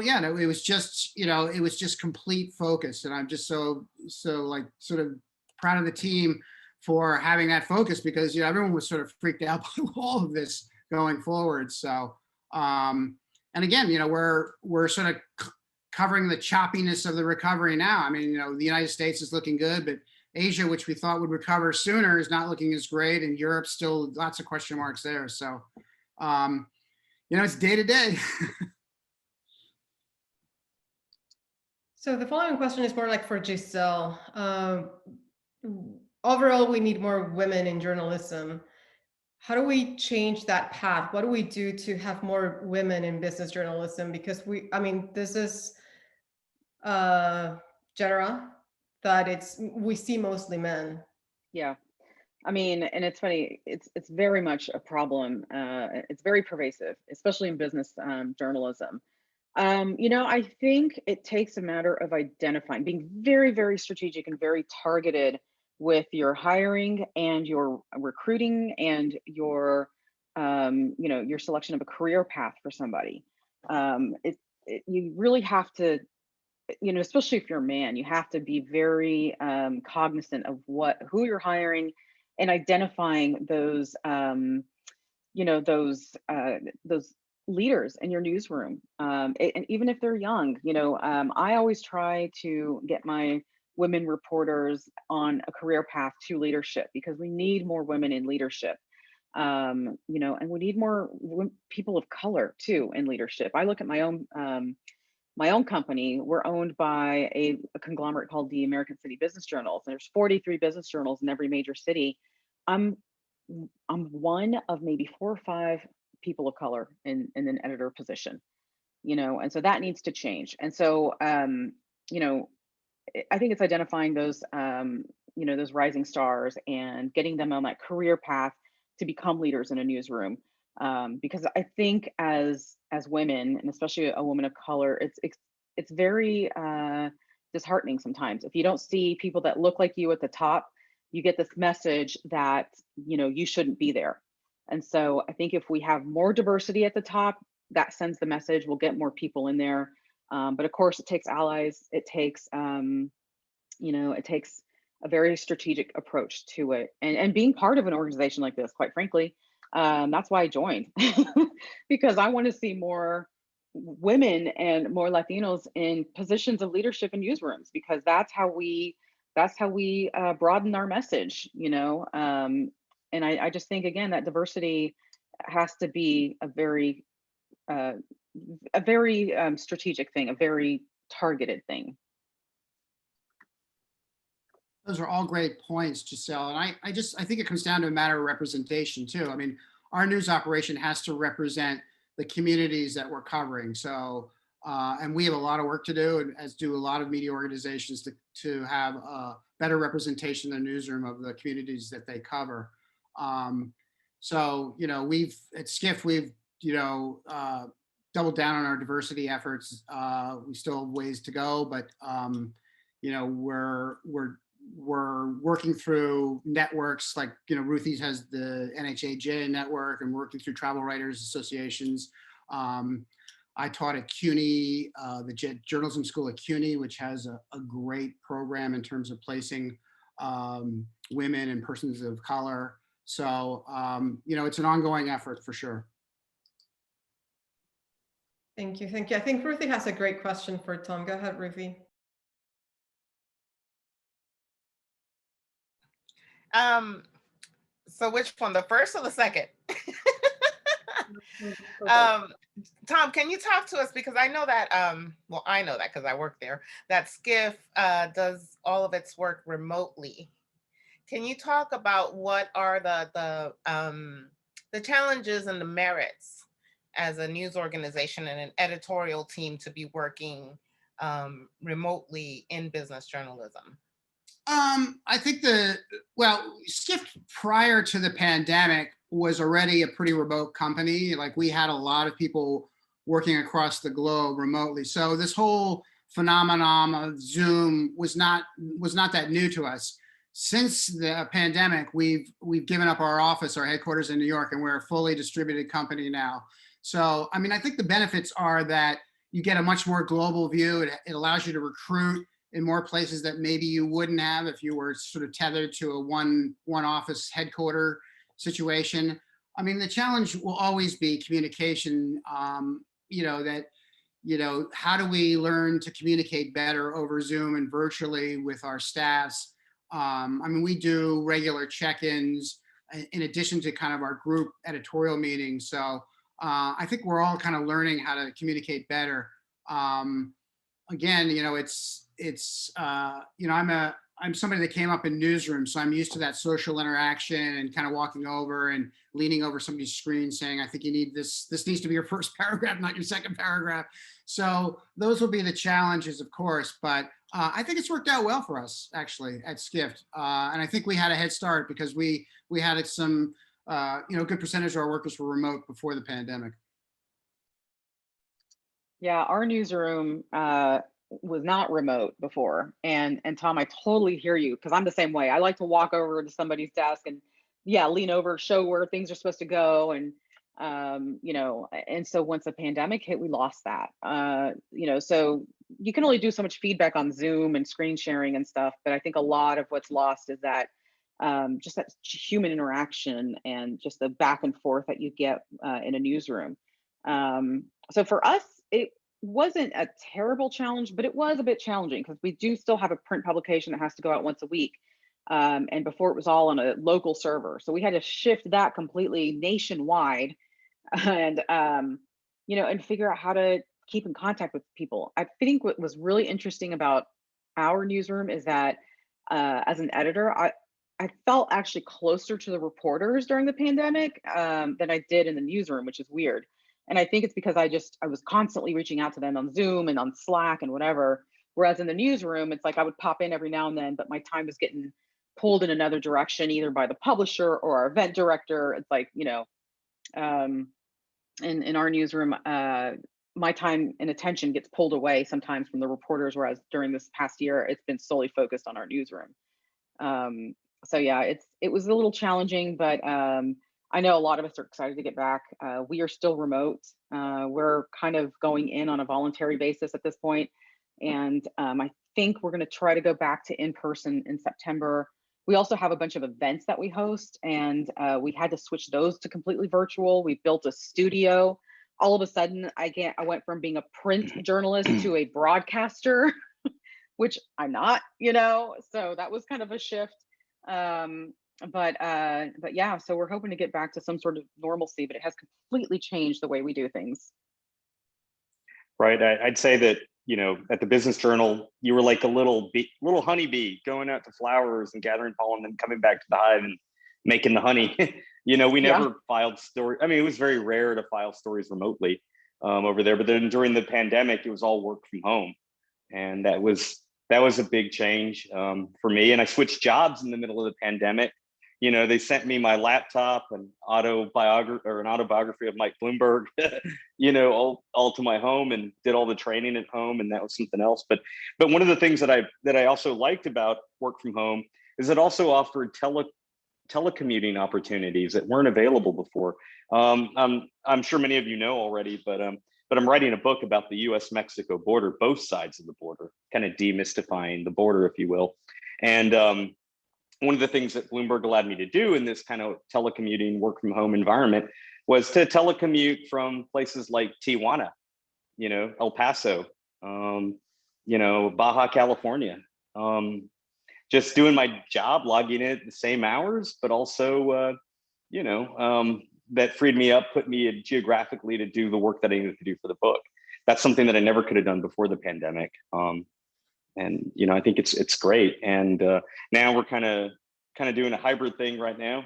yeah, no, it was just complete focus. And I'm just so like sort of proud of the team for having that focus, because, everyone was sort of freaked out by all of this going forward. So, and again, we're sort of covering the choppiness of the recovery now. I mean, the United States is looking good, but Asia, which we thought would recover sooner, is not looking as great, and Europe still lots of question marks there. So, it's day to day. So the following question is more like for Giselle. Overall, we need more women in journalism. How do we change that path? What do we do to have more women in business journalism? Because this is genre that we see mostly men. Yeah. I mean, and it's funny, it's very much a problem. It's very pervasive, especially in business journalism. I think it takes a matter of identifying, being very, very strategic and very targeted with your hiring and your recruiting and your, your selection of a career path for somebody. You really have to, especially if you're a man, you have to be very cognizant of who you're hiring and identifying those, those leaders in your newsroom, and even if they're young. I always try to get my women reporters on a career path to leadership, because we need more women in leadership, and we need more people of color too in leadership. I look at my own company. We're owned by a conglomerate called the American City Business Journals, and there's 43 business journals in every major city. I'm one of maybe 4 or 5 people of color in an editor position, and so that needs to change. And so, I think it's identifying those, those rising stars and getting them on that career path to become leaders in a newsroom. Because I think as women, and especially a woman of color, it's very disheartening sometimes if you don't see people that look like you at the top. You get this message that you shouldn't be there. And so I think if we have more diversity at the top, that sends the message. We'll get more people in there. But of course, it takes allies. It takes it takes a very strategic approach to it. And being part of an organization like this, quite frankly, that's why I joined, because I want to see more women and more Latinos in positions of leadership in newsrooms, because that's how we broaden our message, and I just think, again, that diversity has to be a very strategic thing, a very targeted thing. Those are all great points, Giselle. And I think it comes down to a matter of representation too. I mean, our news operation has to represent the communities that we're covering. So, and we have a lot of work to do, and as do a lot of media organizations, to have a better representation in the newsroom of the communities that they cover. So, we've at Skift, we've, doubled down on our diversity efforts. We still have ways to go, but we're working through networks like, Ruthy's has the NAHJ network, and working through travel writers associations. I taught at CUNY, the journalism school at CUNY, which has a great program in terms of placing women and persons of color. So, it's an ongoing effort for sure. Thank you. Thank you. I think Ruthy has a great question for Tom. Go ahead, Ruthy. So which one, the first or the second? Tom, can you talk to us, because I know that, well, I know that because I work there, that Skift does all of its work remotely. Can you talk about what are the challenges and the merits as a news organization and an editorial team to be working remotely in business journalism? I think Skift prior to the pandemic was already a pretty remote company. Like, we had a lot of people working across the globe remotely. So this whole phenomenon of Zoom was not that new to us. Since the pandemic, we've given up our office, our headquarters in New York, and we're a fully distributed company now. So, I mean, I think the benefits are that you get a much more global view. It allows you to recruit in more places that maybe you wouldn't have if you were sort of tethered to a one office headquarter situation. I mean, the challenge will always be communication. How do we learn to communicate better over Zoom and virtually with our staffs? I mean, we do regular check-ins in addition to kind of our group editorial meetings. So I think we're all kind of learning how to communicate better. Again, I'm somebody that came up in newsrooms, so I'm used to that social interaction and kind of walking over and leaning over somebody's screen saying, I think you need this needs to be your first paragraph, not your second paragraph. So those will be the challenges, of course, but I think it's worked out well for us, actually, at Skift. And I think we had a head start because we had some good percentage of our workers were remote before the pandemic. Yeah, our newsroom was not remote before. And Tom, I totally hear you, because I'm the same way. I like to walk over to somebody's desk and lean over, show where things are supposed to go. And, and so once the pandemic hit, we lost that. So you can only do so much feedback on Zoom and screen sharing and stuff. But I think a lot of what's lost is that just that human interaction and just the back and forth that you get in a newsroom. So for us, it wasn't a terrible challenge, but it was a bit challenging because we do still have a print publication that has to go out once a week. And before it was all on a local server. So we had to shift that completely nationwide and, and figure out how to keep in contact with people. I think what was really interesting about our newsroom is that as an editor, I felt actually closer to the reporters during the pandemic than I did in the newsroom, which is weird. And I think it's because I was constantly reaching out to them on Zoom and on Slack and whatever. Whereas in the newsroom, it's like I would pop in every now and then, but my time was getting pulled in another direction, either by the publisher or our event director. It's like, in our newsroom, my time and attention gets pulled away sometimes from the reporters, whereas during this past year, it's been solely focused on our newsroom. So yeah, it was a little challenging, but I know a lot of us are excited to get back. We are still remote. We're kind of going in on a voluntary basis at this point. And I think we're going to try to go back to in-person in September. We also have a bunch of events that we host, and we had to switch those to completely virtual. We built a studio. All of a sudden, I went from being a print journalist to a broadcaster, which I'm not, so that was kind of a shift. But yeah, so we're hoping to get back to some sort of normalcy, but it has completely changed the way we do things. Right. I'd say that, at the Business Journal, you were like a little honeybee going out to flowers and gathering pollen and coming back to the hive and making the honey. We never filed stories. I mean, it was very rare to file stories remotely over there. But then during the pandemic, it was all work from home. And that was a big change for me. And I switched jobs in the middle of the pandemic. They sent me my laptop, an autobiography of Mike Bloomberg, all to my home, and did all the training at home, and that was something else. But one of the things that I also liked about work from home is it also offered telecommuting opportunities that weren't available before. I'm sure many of you know already, but I'm writing a book about the U.S.-Mexico border, both sides of the border, kind of demystifying the border, if you will. And one of the things that Bloomberg allowed me to do in this kind of telecommuting work from home environment was to telecommute from places like Tijuana, El Paso, Baja California, just doing my job, logging in at the same hours, but also, that freed me up, put me geographically to do the work that I needed to do for the book. That's something that I never could have done before the pandemic. And I think it's great. And now we're kind of doing a hybrid thing right now,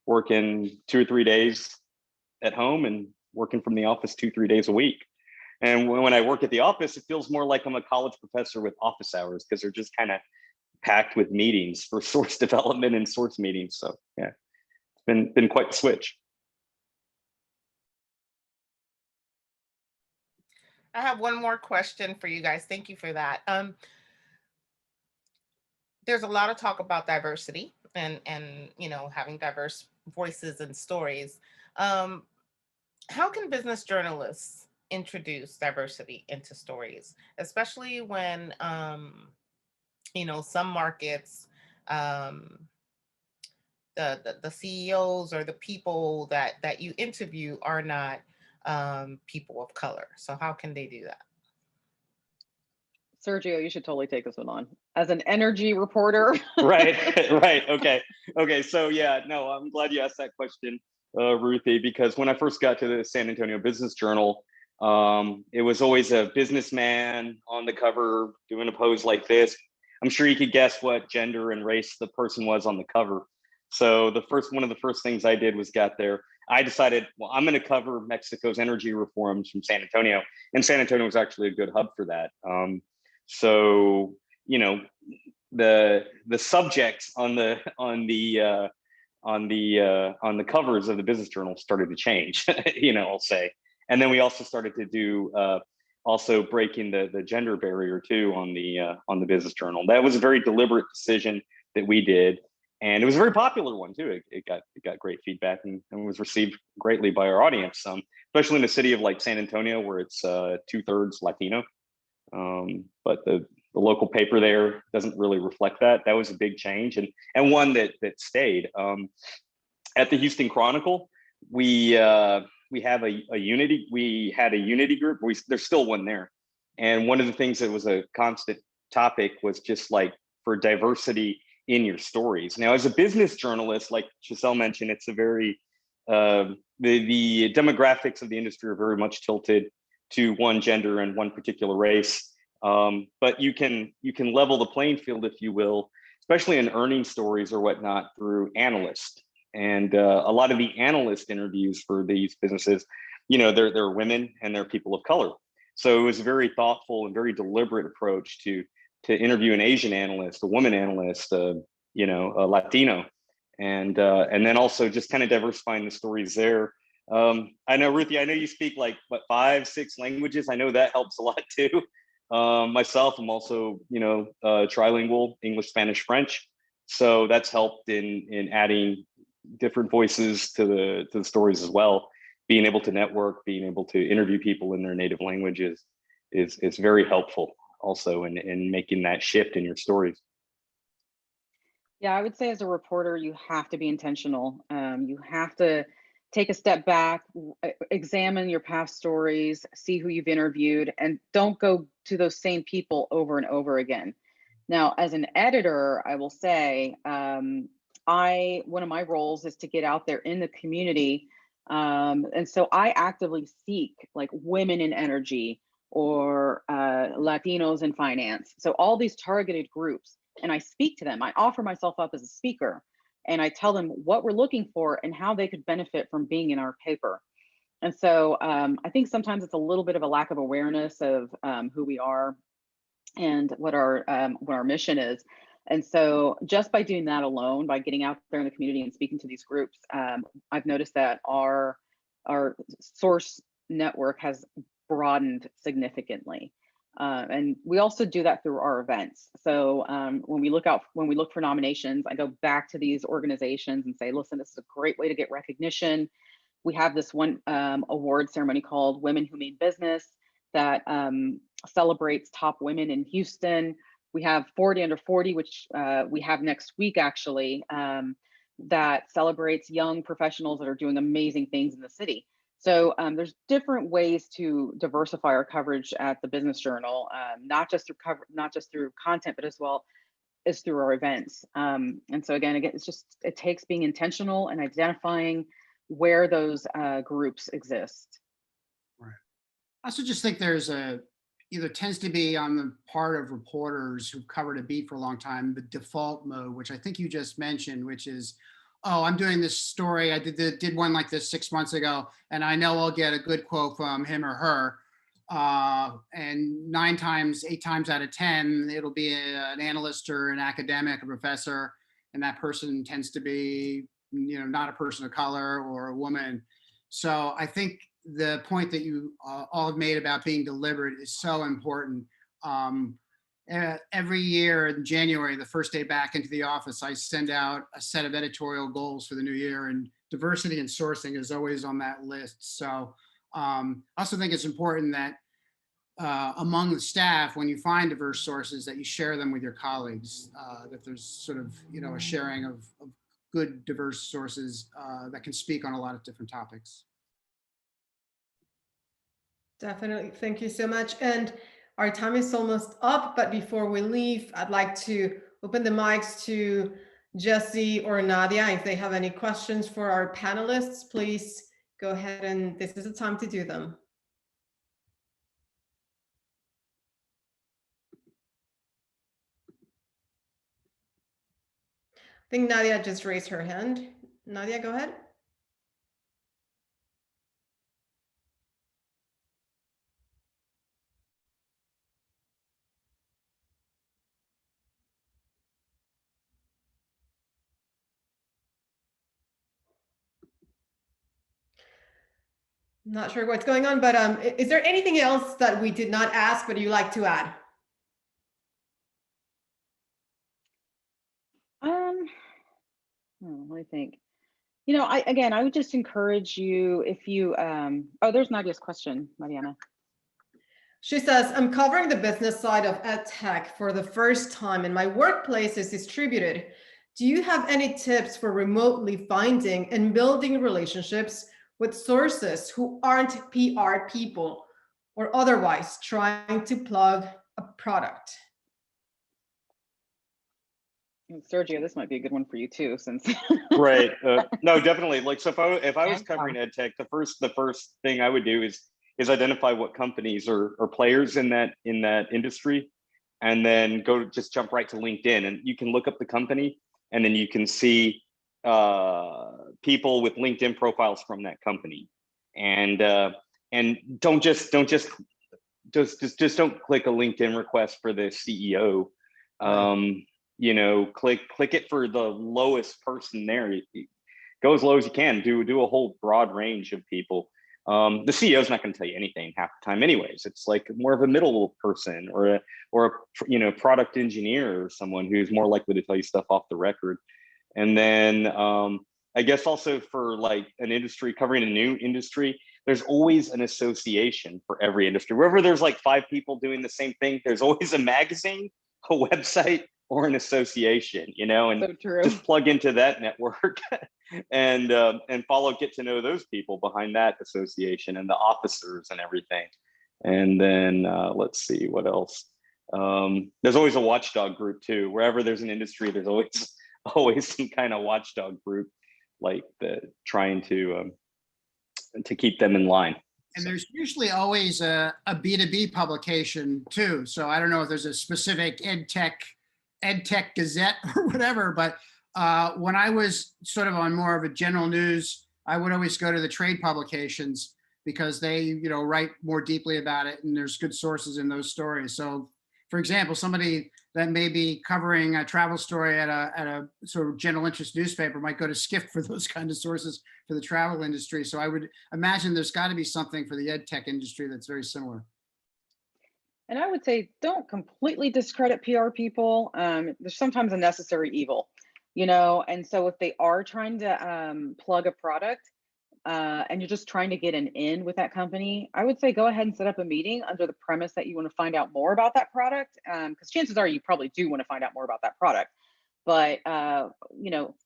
working 2 or 3 days at home and working from the office 2-3 days a week. And when I work at the office, it feels more like I'm a college professor with office hours, because they're just kind of packed with meetings for source development and source meetings. So yeah, it's been quite the switch. I have one more question for you guys. Thank you for that. There's a lot of talk about diversity and having diverse voices and stories. How can business journalists introduce diversity into stories, especially when some markets, the CEOs or the people that you interview are not people of color? So how can they do that? Sergio, you should totally take this one on as an energy reporter. Right. Okay. So yeah, no, I'm glad you asked that question, Ruthy, because when I first got to the San Antonio Business Journal, it was always a businessman on the cover doing a pose like this. I'm sure you could guess what gender and race the person was on the cover. So one of the first things I did was got there. I decided, well, I'm going to cover Mexico's energy reforms from San Antonio, and San Antonio was actually a good hub for that. So the subjects on the covers of the Business Journal started to change. I'll say, and then we also started to do also breaking the gender barrier too on the Business Journal. That was a very deliberate decision that we did. And it was a very popular one too. It got great feedback and was received greatly by our audience, especially in a city of like San Antonio, where it's 2/3 Latino. But the local paper there doesn't really reflect that. That was a big change, and one that stayed. At the Houston Chronicle, we have a unity. We had a unity group. There's still one there, and one of the things that was a constant topic was just like for diversity in your stories. Now, as a business journalist, like Giselle mentioned, it's a very the demographics of the industry are very much tilted to one gender and one particular race. But you can level the playing field, if you will, especially in earnings stories or whatnot, through analysts. And a lot of the analyst interviews for these businesses, they're women and they're people of color. So it was a very thoughtful and very deliberate approach to interview an Asian analyst, a woman analyst, a Latino, and then also just kind of diversifying the stories there. I know, Ruthy, I know you speak like 5-6 languages. I know that helps a lot too. Myself, I'm also trilingual, English, Spanish, French. So that's helped in adding different voices to the stories as well. Being able to network, being able to interview people in their native languages is very helpful also in making that shift in your stories. Yeah, I would say as a reporter, you have to be intentional. You have to take a step back, examine your past stories, see who you've interviewed, and don't go to those same people over and over again. Now, as an editor, I will say, one of my roles is to get out there in the community. And so I actively seek like women in energy or Latinos in finance. So all these targeted groups, and I speak to them. I offer myself up as a speaker, and I tell them what we're looking for and how they could benefit from being in our paper. And so I think sometimes it's a little bit of a lack of awareness of who we are and what our mission is. And so just by doing that alone, by getting out there in the community and speaking to these groups, I've noticed that our source network has broadened significantly. And we also do that through our events. So when we look for nominations, I go back to these organizations and say, listen, this is a great way to get recognition. We have this one award ceremony called Women Who Mean Business that celebrates top women in Houston. We have 40 Under 40, which we have next week, actually, that celebrates young professionals that are doing amazing things in the city. So there's different ways to diversify our coverage at the Business Journal, not just through content, but as well as through our events. And so again, it takes being intentional and identifying where those groups exist. Right. I also just think there's either tends to be on the part of reporters who've covered a beat for a long time, the default mode, which I think you just mentioned, which is, oh, I'm doing this story. I did one like this 6 months ago, and I know I'll get a good quote from him or her. And 8 times out of 10, it'll be an analyst or an academic, a professor, and that person tends to be, not a person of color or a woman. So I think the point that you all have made about being deliberate is so important. Every year in January, the first day back into the office, I send out a set of editorial goals for the new year, and diversity and sourcing is always on that list. So I also think it's important that among the staff, when you find diverse sources, that you share them with your colleagues, that there's sort of, a sharing of good diverse sources that can speak on a lot of different topics. Definitely. Thank you so much. And our time is almost up, but before we leave, I'd like to open the mics to Jesse or Nadia. If they have any questions for our panelists, please go ahead, and this is the time to do them. I think Nadia just raised her hand. Nadia, go ahead. Not sure what's going on, but is there anything else that we did not ask but you like to add? Let me think. I would just encourage you, if you, oh, there's Nadia's question, Mariana. She says, I'm covering the business side of ed tech for the first time and my workplace is distributed. Do you have any tips for remotely finding and building relationships with sources who aren't PR people or otherwise trying to plug a product? Sergio, this might be a good one for you too, since right. No, definitely. Like, so if I was covering ed tech, the first thing I would do is identify what companies are players in that industry, and then just jump right to LinkedIn, and you can look up the company, and then you can see people with LinkedIn profiles from that company, and don't just don't click a LinkedIn request for the CEO. Click it for the lowest person there. Go as low as you can. Do a whole broad range of people. The CEO is not going to tell you anything half the time, anyways. It's like more of a middle person or a product engineer, or someone who's more likely to tell you stuff off the record. And then I guess also for like an industry, covering a new industry, there's always an association for every industry. Wherever there's like 5 people doing the same thing, there's always a magazine, a website, or an association, and so true. Just plug into that network and get to know those people behind that association and the officers and everything. And then let's see what else. There's always a watchdog group too. Wherever there's an industry, there's always some kind of watchdog group, like trying to keep them in line. And there's usually always a B2B publication too. So I don't know if there's a specific EdTech Gazette or whatever, but when I was sort of on more of a general news, I would always go to the trade publications because they, write more deeply about it, and there's good sources in those stories. So, for example, somebody that may be covering a travel story at a sort of general interest newspaper might go to Skift for those kind of sources for the travel industry. So I would imagine there's got to be something for the ed tech industry that's very similar. And I would say don't completely discredit PR people. There's sometimes a necessary evil, and so if they are trying to plug a product and you're just trying to get an in with that company, I would say go ahead and set up a meeting under the premise that you want to find out more about that product, because chances are you probably do want to find out more about that product. But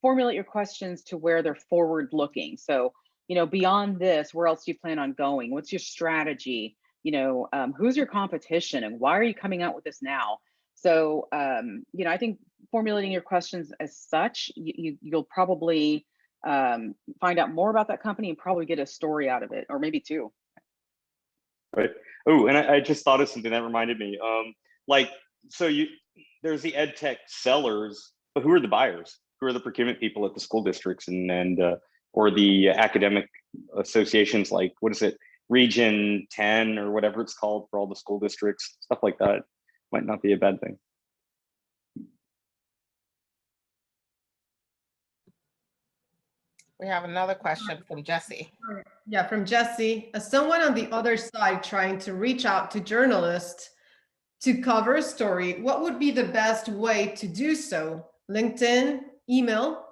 formulate your questions to where they're forward looking. So beyond this, where else do you plan on going? What's your strategy? Who's your competition and why are you coming out with this now? So I think formulating your questions as such, you'll probably find out more about that company and probably get a story out of it, or maybe two. Right. Oh, and I just thought of something that reminded me. There's the ed tech sellers, but who are the buyers? Who are the procurement people at the school districts and or the academic associations? Like, what is it, Region 10 or whatever it's called for all the school districts? Stuff like that might not be a bad thing. We have another question from Jesse. Yeah, from Jesse. As someone on the other side trying to reach out to journalists to cover a story, what would be the best way to do so? LinkedIn, email?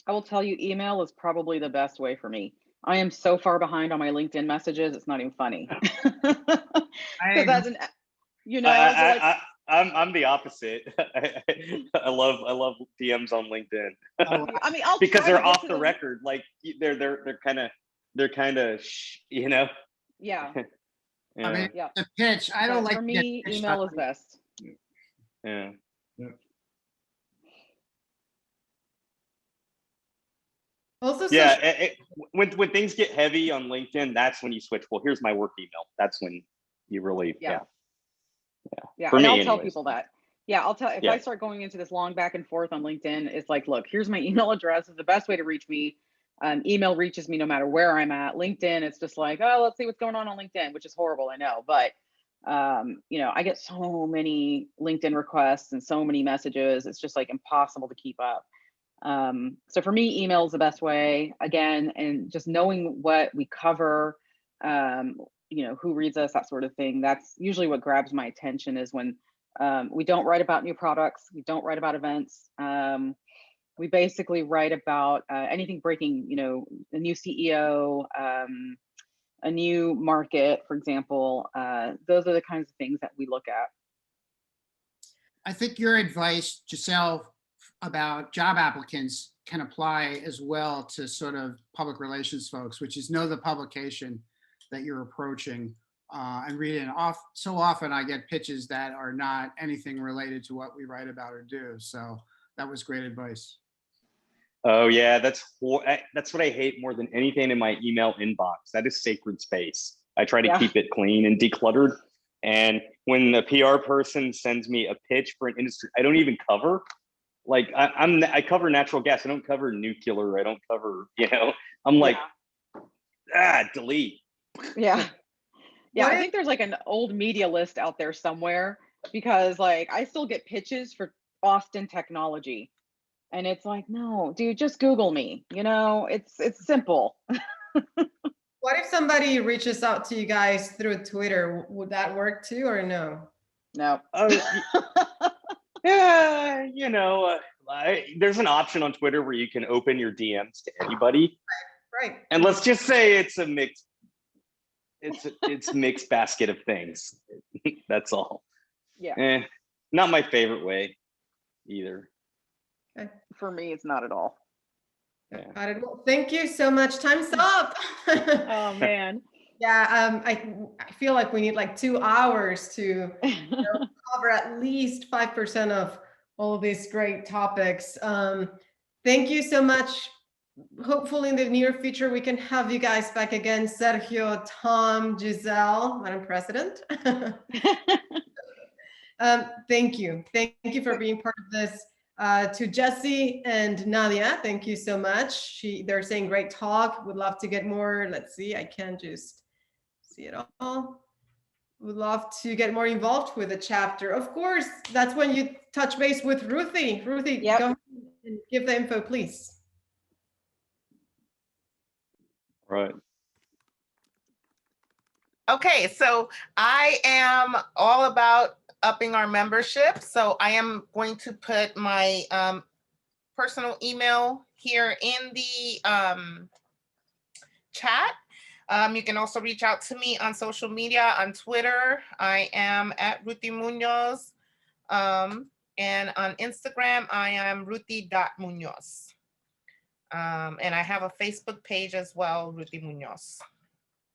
I will tell you, email is probably the best way for me. I am so far behind on my LinkedIn messages, it's not even funny. I'm the opposite. I love DMs on LinkedIn. I mean, because they're off the record. Like they're kind of Yeah. Yeah. I mean, the pitch. I don't like. For me, email is best. Yeah. Also, yeah. When things get heavy on LinkedIn, that's when you switch. Well, here's my work email. That's when you really Yeah. For And me, I'll tell anyways. people that. Yeah, I'll tell if I start going into this long back and forth on LinkedIn, it's like, look, here's my email address. It's the best way to reach me. Email reaches me no matter where I'm at. LinkedIn, it's just like, oh, let's see what's going on LinkedIn, which is horrible, I know. But I get so many LinkedIn requests and so many messages. It's just like impossible to keep up. So for me, email is the best way, again, and just knowing what we cover, who reads us, that sort of thing. That's usually what grabs my attention, is when we don't write about new products, we don't write about events. We basically write about anything breaking, a new CEO, a new market, for example. Those are the kinds of things that we look at. I think your advice, Giselle, about job applicants can apply as well to sort of public relations folks, which is know the publication that you're approaching and read it. So often I get pitches that are not anything related to what we write about or do. So that was great advice. Oh yeah, that's what I hate more than anything in my email inbox. That is sacred space. I try to keep it clean and decluttered. And when a PR person sends me a pitch for an industry I don't even cover, like I cover natural gas. I don't cover nuclear. I don't cover, I'm like, delete. Yeah. Yeah. I think there's like an old media list out there somewhere, because like I still get pitches for Austin technology. And it's like, no, dude, just Google me. It's simple. what if somebody reaches out to you guys through Twitter? Would that work too, or no? No. Yeah, there's an option on Twitter where you can open your DMs to anybody. Right. And let's just say it's a mixed, it's mixed basket of things. That's all. Yeah. Not my favorite way either. Okay. For me, it's not at all. Yeah. Well, thank you so much. Time's up. Oh man. Yeah, I feel like we need like 2 hours to cover at least 5% of all of these great topics. Thank you so much. Hopefully in the near future, we can have you guys back again. Sergio, Tom, Giselle, Madam President. Thank you. Thank you for being part of this. To Jesse and Nadia, thank you so much. They're saying great talk. Would love to get more. Let's see, I can't just see it all. would love to get more involved with the chapter. Of course, that's when you touch base with Ruthy. Ruthy, Yep. go ahead and give the info, please. Right. Okay, so I am all about upping our membership. So I am going to put my personal email here in the chat. You can also reach out to me on social media, on Twitter. I am at Ruthy Muñoz. And on Instagram, I am Ruthy.Muñoz. And I have a Facebook page as well, Ruthy Muñoz.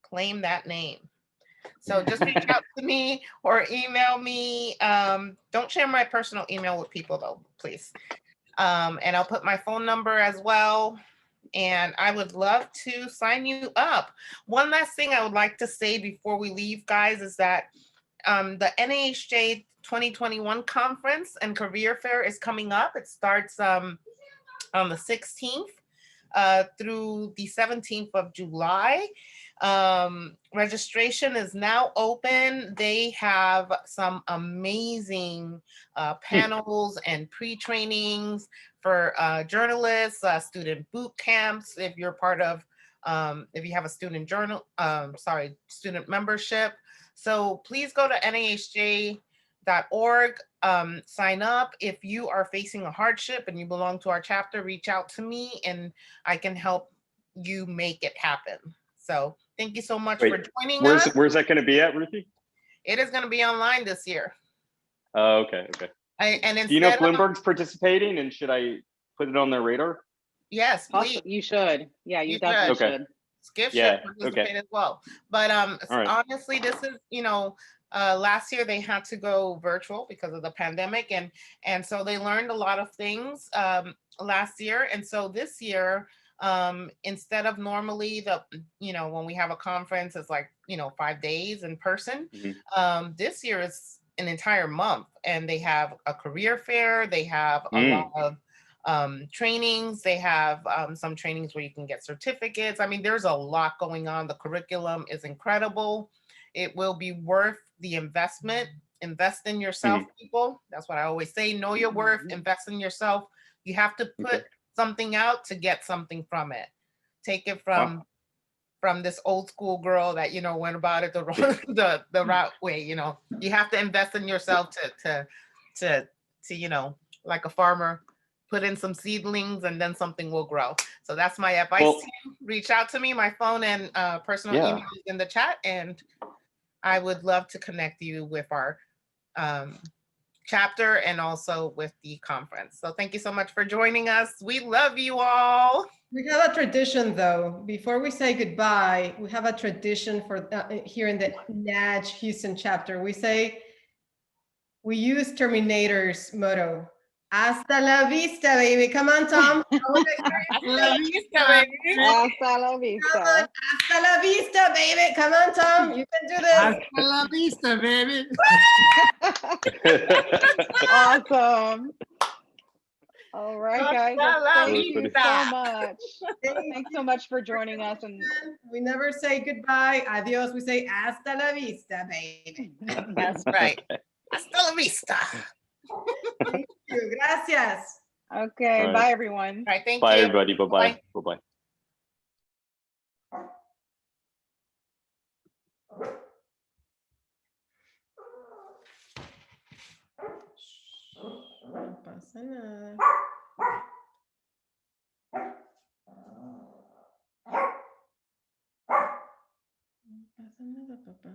Claim that name. So just reach out to me or email me. Don't share my personal email with people though, please. And I'll put my phone number as well. And I would love to sign you up. One last thing I would like to say before we leave, guys, is that the NAHJ 2021 conference and career fair is coming up. It starts on the 16th through the 17th of July. Registration is now open. They have some amazing panels and pre-trainings for journalists, student boot camps. If you're part of, if you have a student student membership. So please go to NAHJ.org, sign up. If you are facing a hardship and you belong to our chapter, reach out to me and I can help you make it happen. So thank you so much for joining us. Where's that going to be at, Ruthy? It is going to be online this year. Oh, okay. And do you know if Bloomberg's participating, and should I put it on their radar? Yes, please. You should. Yeah, you You definitely should. should. Skift should participate as well. But honestly, this is, last year they had to go virtual because of the pandemic, and so they learned a lot of things last year. And so this year, instead of normally when we have a conference, it's like 5 days in person. Mm-hmm. This year is an entire month, and they have a career fair. They have a lot of trainings. They have some trainings where you can get certificates. I mean, there's a lot going on. The curriculum is incredible. It will be worth the investment. Invest in yourself, people. That's what I always say. Know your worth. Invest in yourself. You have to put something out to get something from it. Take it from this old school girl that went about it the right way. You have to invest in yourself to like a farmer, put in some seedlings and then something will grow. So that's my advice to you. Reach out to me. My phone and personal email is in the chat, and I would love to connect you with our chapter and also with the conference. So thank you so much for joining us. We love you all. We have a tradition though. Before we say goodbye, we have a tradition for here in the NAHJ Houston chapter. We use Terminator's motto. Hasta la vista, baby. Come on, Tom. Hasta la vista, baby. Hasta la vista. Hasta la vista, baby. Come on, Tom. You can do this. Hasta la vista, baby. Awesome. All right, guys. Thank you so much. Thanks so much for joining us. And we never say goodbye, adios. We say hasta la vista, baby. That's right. Hasta la vista. Thank you. Gracias. Okay. Right. Bye, everyone. All right. Thank Bye, you. everybody. Bye-bye. Bye-bye. No pasa nada. No pasa nada, papá.